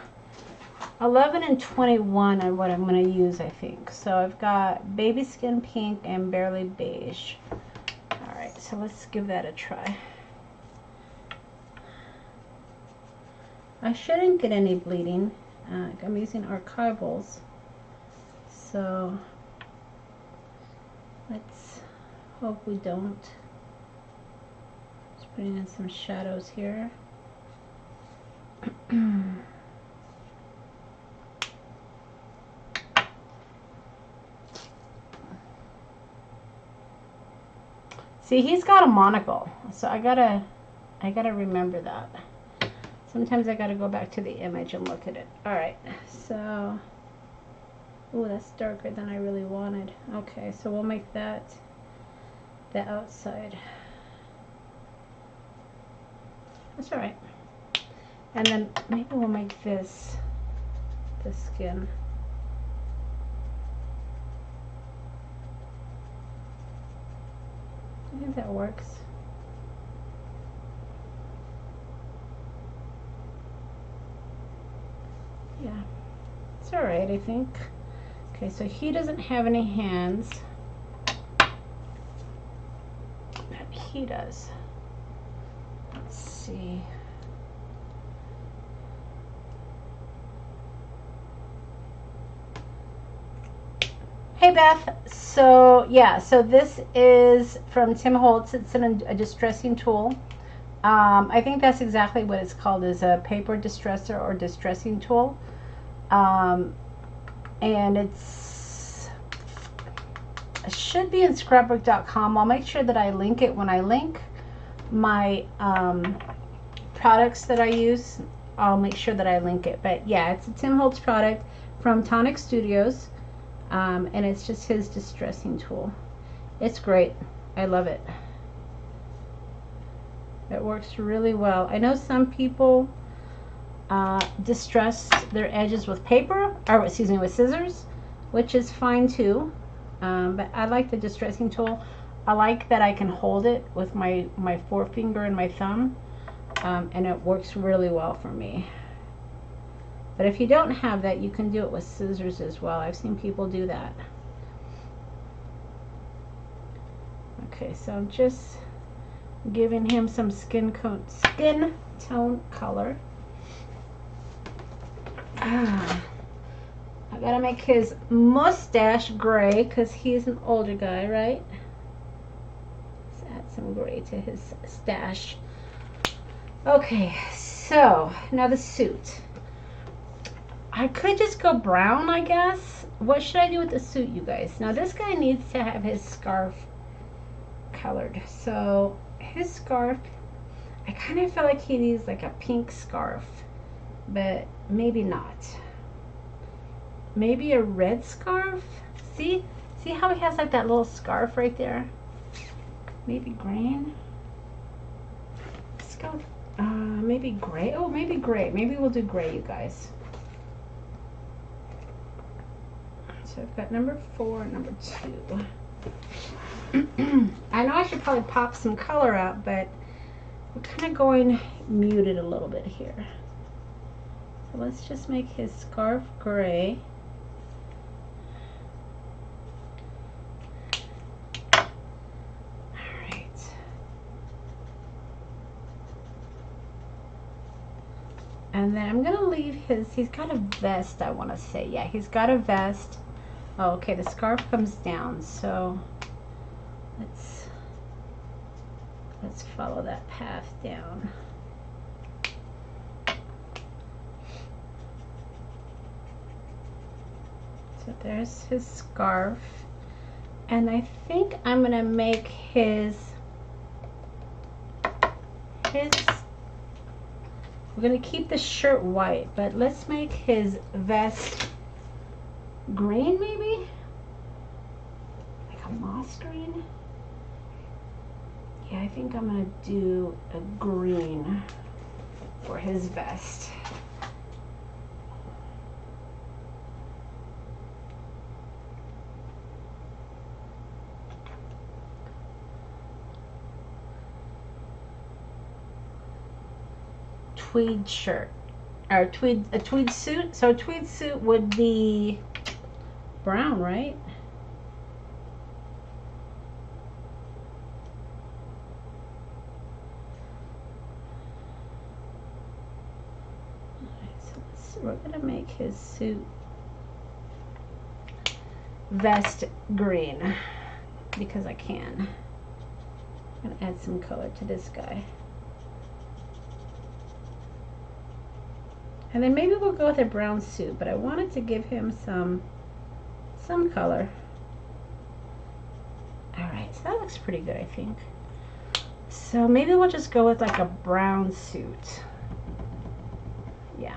11 and 21 are what I'm going to use, I think. So I've got baby skin pink and barely beige. All right, so let's give that a try. I shouldn't get any bleeding. I'm using archivals, so let's hope we don't. Just putting in some shadows here. See, he's got a monocle, so I gotta remember that. Sometimes I gotta go back to the image and look at it. All right, so, oh, that's darker than I really wanted. Okay, so we'll make that the outside. That's all right. And then maybe we'll make this the skin. I think that works. Yeah, it's all right, I think. Okay, so he doesn't have any hands, but he does. Let's see. Hey Beth, so yeah, so this is from Tim Holtz. It's a distressing tool. I think that's exactly what it's called, is a paper distresser or distressing tool. And it should be in scrapbook.com. I'll make sure that I link it when I link my products that I use. I'll make sure that I link it. But yeah, it's a Tim Holtz product from Tonic Studios. And it's just his distressing tool. It's great. I love it. It works really well. I know some people distress their edges with paper, or excuse me, with scissors, which is fine too. But I like the distressing tool. I like that I can hold it with my forefinger and my thumb, and it works really well for me. But if you don't have that, you can do it with scissors as well. I've seen people do that. Okay, so I'm just giving him some skin tone color. I gotta make his mustache gray because he's an older guy, right? Let's add some gray to his stash. Okay, so now the suit. I could just go brown, I guess. What should I do with the suit, you guys? Now this guy needs to have his scarf colored. So his scarf, I kind of feel like he needs like a pink scarf, but maybe not. Maybe a red scarf? See how he has like that little scarf right there? Maybe green? Let's go, maybe gray. Oh, maybe gray. Maybe we'll do gray, you guys. So I've got number 4 and number 2. I know I should probably pop some color out, but we're kind of going muted a little bit here. So let's just make his scarf gray. Alright. And then I'm going to leave he's got a vest, I want to say. Yeah, he's got a vest. Oh, okay, the scarf comes down, so let's follow that path down. So there's his scarf, and I think I'm gonna make his we're gonna keep the shirt white, but let's make his vest green, maybe? Like a moss green? Yeah, I think I'm gonna do a green for his vest. Tweed shirt, or a tweed suit. So a tweed suit would be brown, right? So we're gonna make his suit vest green because I can. I'm gonna add some color to this guy. And then maybe we'll go with a brown suit, but I wanted to give him some color. Alright, so that looks pretty good, I think. So maybe we'll just go with like a brown suit. Yeah.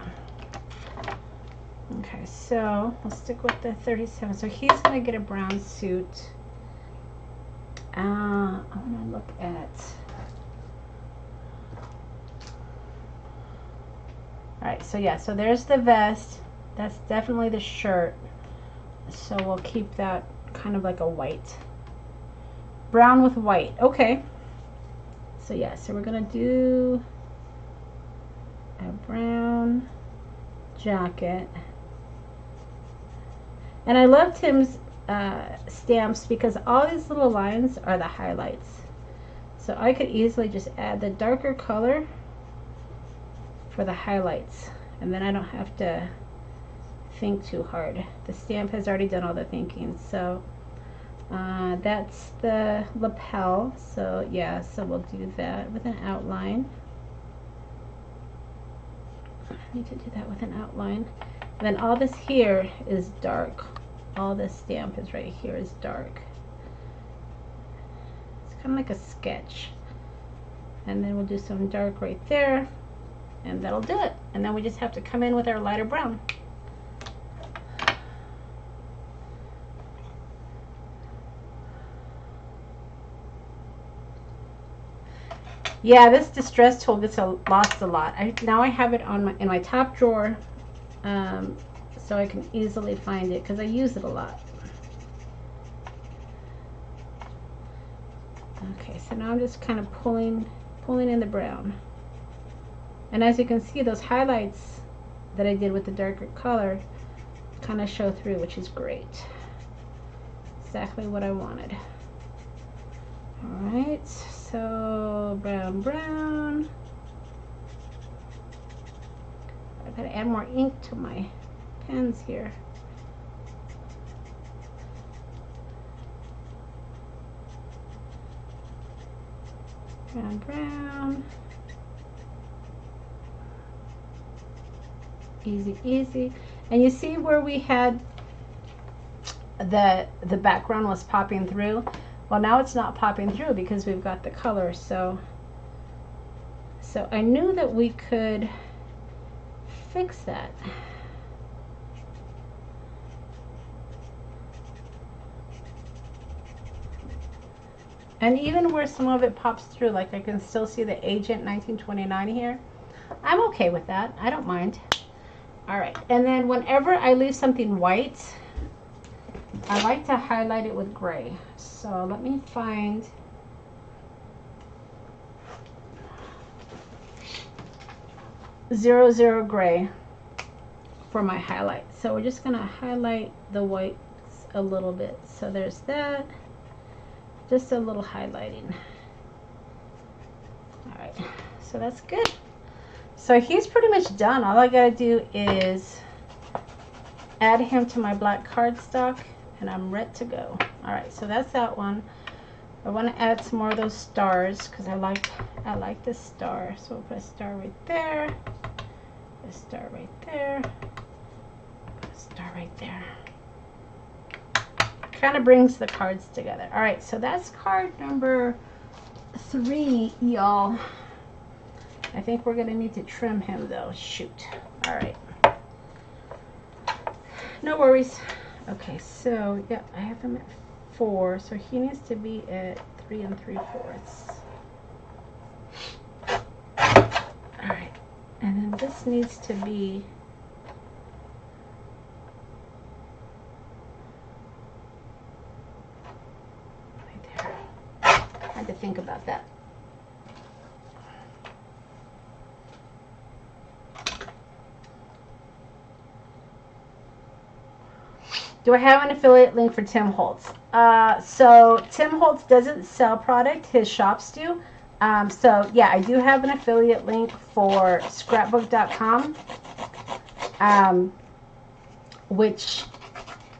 Okay, so we'll stick with the 37. So he's going to get a brown suit. I want to look at... All right, so yeah, so there's the vest. That's definitely the shirt. So we'll keep that kind of like a white. Brown with white. Okay. So yeah, so we're gonna do a brown jacket. And I love Tim's stamps because all these little lines are the highlights. So I could easily just add the darker color for the highlights, and then I don't have to think too hard. The stamp has already done all the thinking. So that's the lapel. So yeah, so we'll do that with an outline. I need to do that with an outline. And then all this here is dark. All this stamp is right here is dark. It's kind of like a sketch. And then we'll do some dark right there, and that'll do it. And then we just have to come in with our lighter brown. Yeah, this distress tool gets lost a lot. Now I have it on in my top drawer, so I can easily find it because I use it a lot. Okay, so now I'm just kind of pulling in the brown. And as you can see, those highlights that I did with the darker color kind of show through, which is great. Exactly what I wanted. All right, so brown, brown. I gotta add more ink to my pens here. Brown, brown. Easy, easy. And you see where we had the background was popping through? Well, now it's not popping through because we've got the color. So I knew that we could fix that. And even where some of it pops through, like I can still see the Agent 1929 here, I'm okay with that. I don't mind. All right, and then whenever I leave something white, I like to highlight it with gray. So let me find .00 gray for my highlight. So we're just gonna highlight the whites a little bit. So there's that, just a little highlighting. All right, so that's good. So he's pretty much done. All I gotta do is add him to my black cardstock and I'm ready to go. All right, so that's that one. I want to add some more of those stars because I like this star. So we'll put a star right there, a star right there, a star right there. Kind of brings the cards together. All right, so that's card number 3, y'all. I think we're gonna need to trim him though. Shoot. All right. No worries. Okay, so yeah, I have him at 4, so he needs to be at 3 3/4. All right, and then this needs to be right there. I had to think about that. Do I have an affiliate link for Tim Holtz? So Tim Holtz doesn't sell product, his shops do. So yeah, I do have an affiliate link for scrapbook.com, which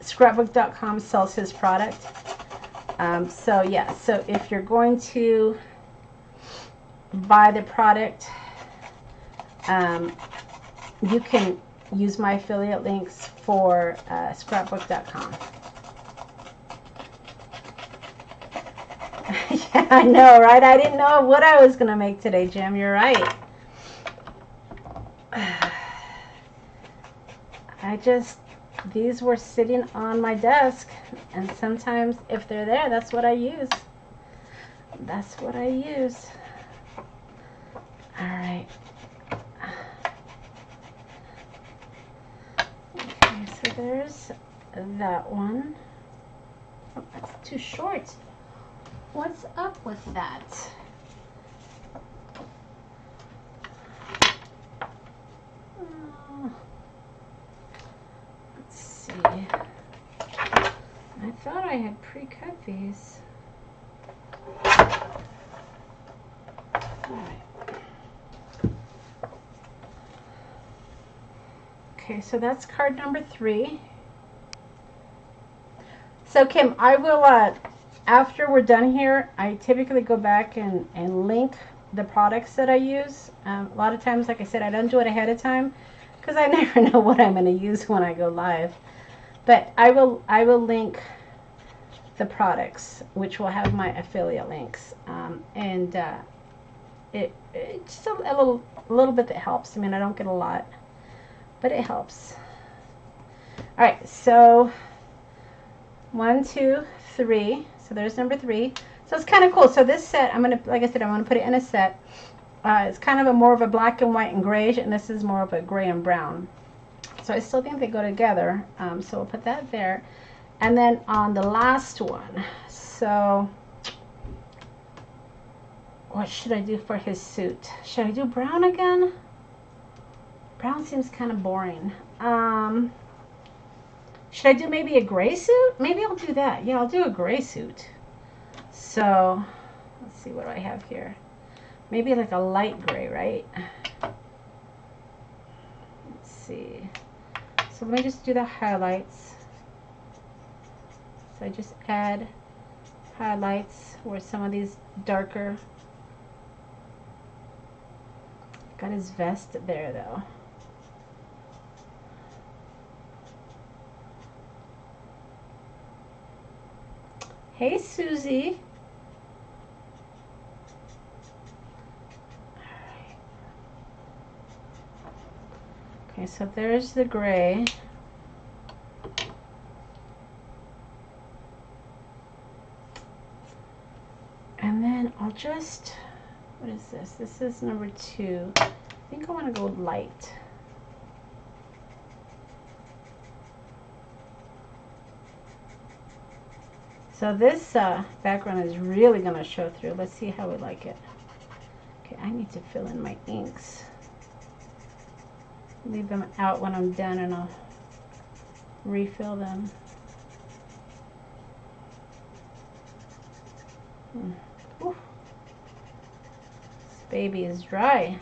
scrapbook.com sells his product. So yeah, so if you're going to buy the product, you can use my affiliate links for scrapbook.com. Yeah, I know, right? I didn't know what I was going to make today, Jim. You're right. These were sitting on my desk, and sometimes if they're there, that's what I use. That's what I use. All right. So there's that one. Oh, that's too short. What's up with that? Let's see. I thought I had pre-cut these. Okay, so that's card number 3. So Kim, I will, after we're done here, I typically go back and link the products that I use. A lot of times, like I said, I don't do it ahead of time because I never know what I'm going to use when I go live. But I will link the products, which will have my affiliate links. It's just a little bit that helps. I mean, I don't get a lot, but it helps. All right, so 1, 2, 3. So there's number 3. So it's kind of cool. So this set, I'm gonna, like I said, I'm gonna put it in a set. It's kind of more of a black and white and grayish, and this is more of a gray and brown. So I still think they go together. So we'll put that there. And then on the last one, so what should I do for his suit? Should I do brown again? Brown seems kind of boring. Should I do maybe a gray suit? Maybe I'll do that. Yeah, I'll do a gray suit. So let's see, what do I have here? Maybe like a light gray, right? Let's see. So let me just do the highlights. So I just add highlights where some of these darker. Got his vest there though. Hey Susie. Alright. Okay, so there's the gray. And then I'll just, what is this? This is number 2. I think I want to go light. So this background is really going to show through. Let's see how we like it. Okay, I need to fill in my inks. Leave them out when I'm done and I'll refill them. Oof. This baby is dry.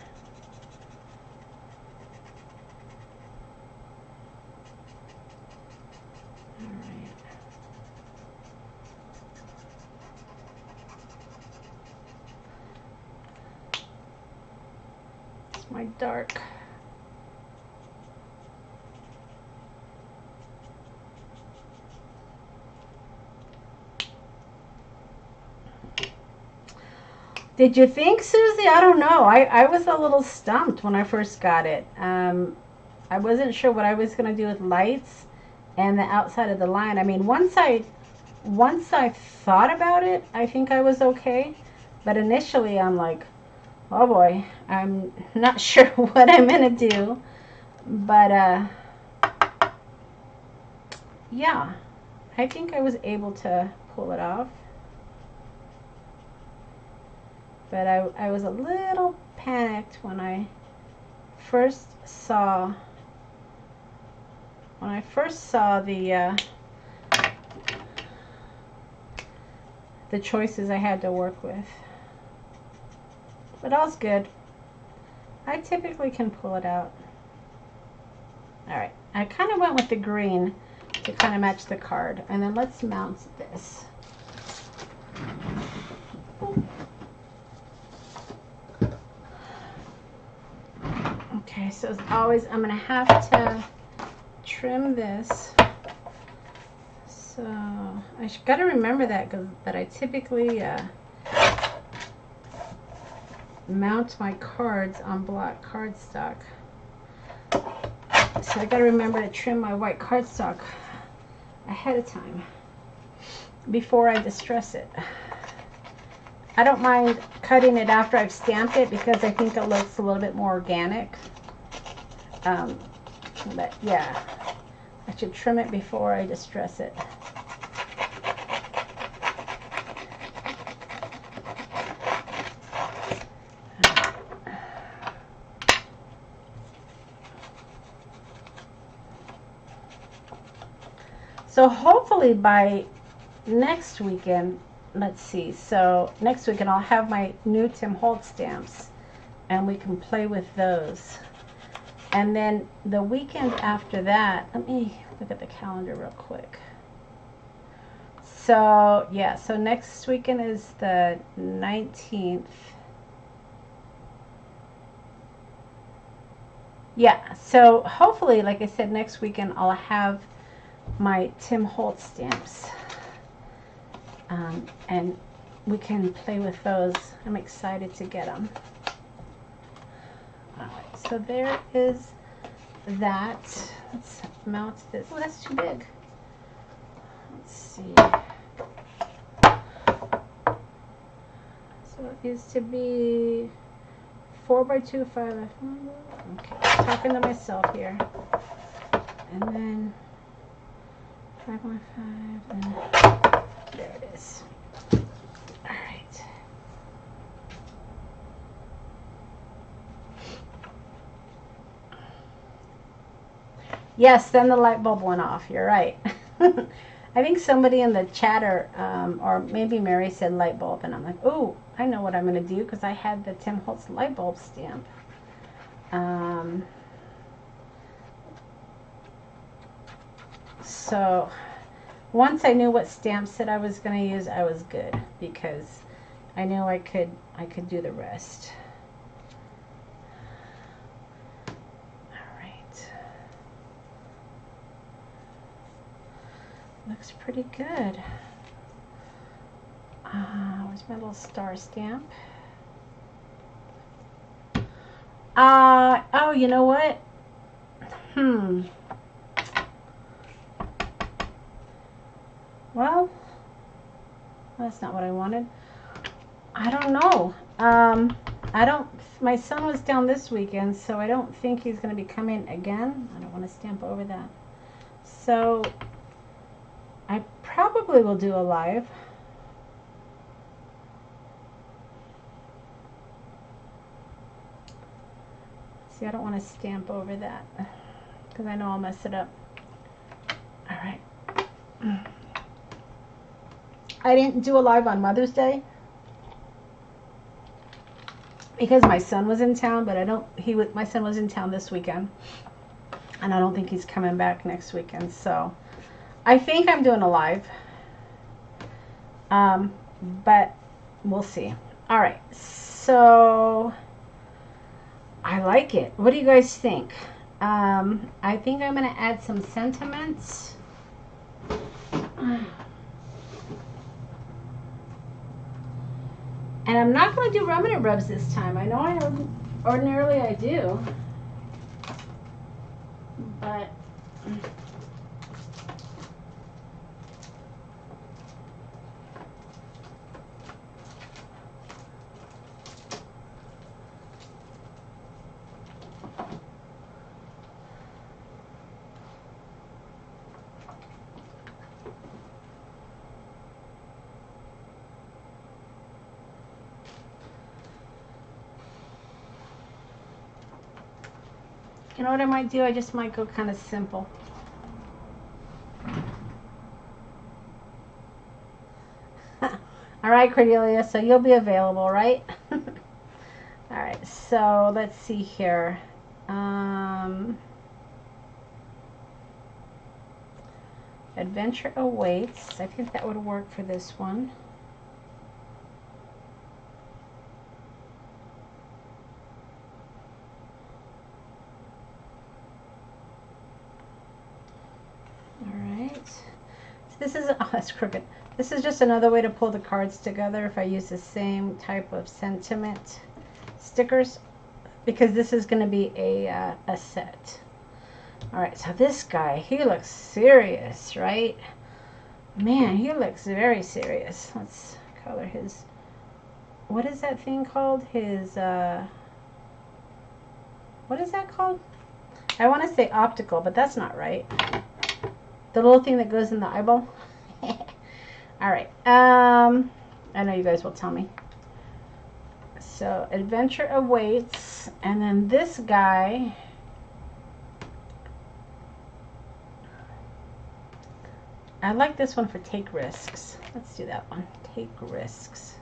My dark. Did you think, Susie? I don't know. I was a little stumped when I first got it. I wasn't sure what I was going to do with lights and the outside of the line. I mean, once I thought about it, I think I was okay. But initially, I'm like, oh boy, I'm not sure what I'm going to do. But, yeah, I think I was able to pull it off. But I was a little panicked when I first saw the choices I had to work with. But all's good. I typically can pull it out. Alright, I kind of went with the green to kind of match the card. And then let's mount this. Okay, so as always, I'm going to have to trim this. So I got to remember that I typically mount my cards on black cardstock. So I got to remember to trim my white cardstock ahead of time before I distress it. I don't mind cutting it after I've stamped it because I think it looks a little bit more organic. But yeah, I should trim it before I distress it. So hopefully by next weekend, let's see, so next weekend I'll have my new Tim Holtz stamps and we can play with those. And then the weekend after that, let me look at the calendar real quick. So yeah, so next weekend is the 19th. Yeah, so hopefully, like I said, next weekend I'll have my Tim Holtz stamps. And we can play with those. I'm excited to get them. Alright, so there is that. Let's mount this. Oh, that's too big. Let's see. So it needs to be 4x2, 5. Okay, talking to myself here. And then 5x5, and there it is. All right. Yes, then the light bulb went off. You're right. I think somebody in the chatter, or maybe Mary said light bulb, and I'm like, oh, I know what I'm going to do because I had the Tim Holtz light bulb stamp. So once I knew what stamp set I was going to use, I was good because I knew I could do the rest. All right. Looks pretty good. Where's my little star stamp? Oh, you know what? Well, that's not what I wanted. I don't know. My son was down this weekend, so I don't think he's going to be coming again. I don't want to stamp over that. So I probably will do a live. See, I don't want to stamp over that because I know I'll mess it up. All right. I didn't do a live on Mother's Day because my son was in town, but my son was in town this weekend, and I don't think he's coming back next weekend. So I think I'm doing a live, but we'll see. All right, so I like it. What do you guys think? I think I'm going to add some sentiments. And I'm not going to do remnant rubs this time. I know ordinarily I do. But you know what I might do? I just might go kind of simple. All right, Cordelia, so you'll be available, right? All right, so let's see here. Adventure awaits. I think that would work for this one. This is, oh, that's crooked. This is just another way to pull the cards together if I use the same type of sentiment stickers, because this is going to be a set. All right, so this guy, he looks serious, right? Man, he looks very serious. Let's color his, what is that thing called? His, what is that called? I want to say optical, but that's not right. The little thing that goes in the eyeball. All right. I know you guys will tell me. So adventure awaits, and then this guy. I like this one for take risks. Let's do that one. Take risks.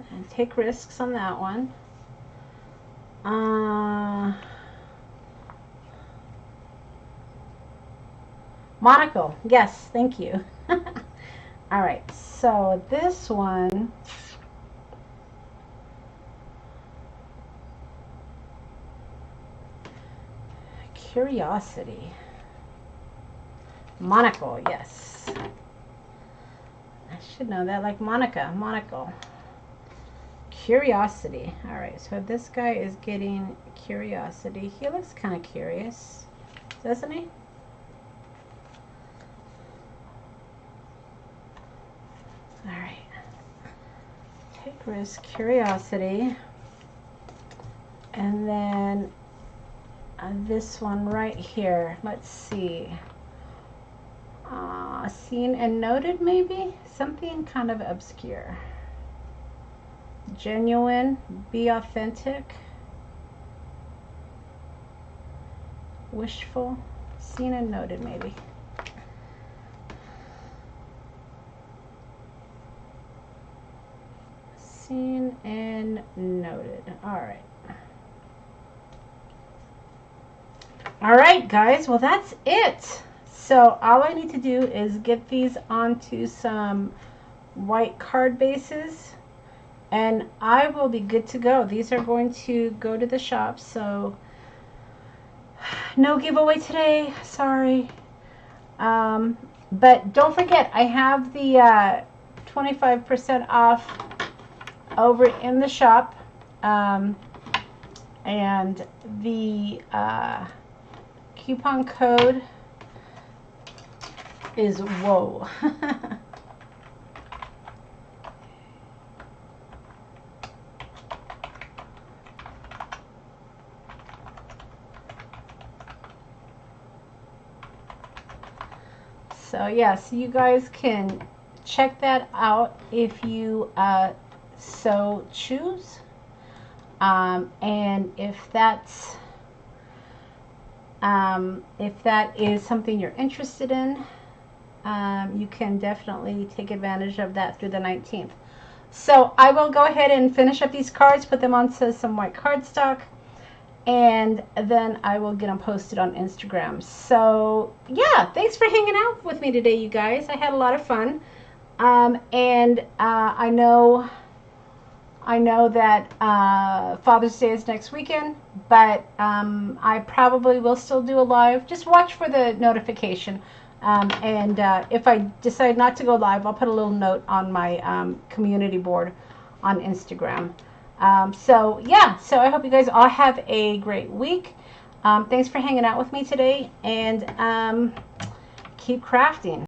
And take risks on that one. Monocle. Yes, thank you. All right, so this one. Curiosity. Monocle, yes. I should know that, like Monica. Monocle. Curiosity. All right, so this guy is getting curiosity. He looks kind of curious, doesn't he? All right. Take risk, curiosity. And then this one right here. Let's see. Seen and noted, maybe? Something kind of obscure. Genuine, be authentic. Wishful, seen and noted, maybe. Seen and noted. All right. All right, guys. Well, that's it. So all I need to do is get these onto some white card bases, and I will be good to go. These are going to go to the shop, so no giveaway today. Sorry. But don't forget, I have the 25% off over in the shop, and the coupon code is WHOA. So yeah, so you guys can check that out if you so choose, and if that is something you're interested in, you can definitely take advantage of that through the 19th. So I will go ahead and finish up these cards, put them onto some white cardstock, and then I will get them posted on Instagram. So yeah, thanks for hanging out with me today, you guys. I had a lot of fun, and I know that Father's Day is next weekend, but I probably will still do a live. Just watch for the notification. And if I decide not to go live, I'll put a little note on my community board on Instagram. So yeah, so I hope you guys all have a great week. Thanks for hanging out with me today, and keep crafting.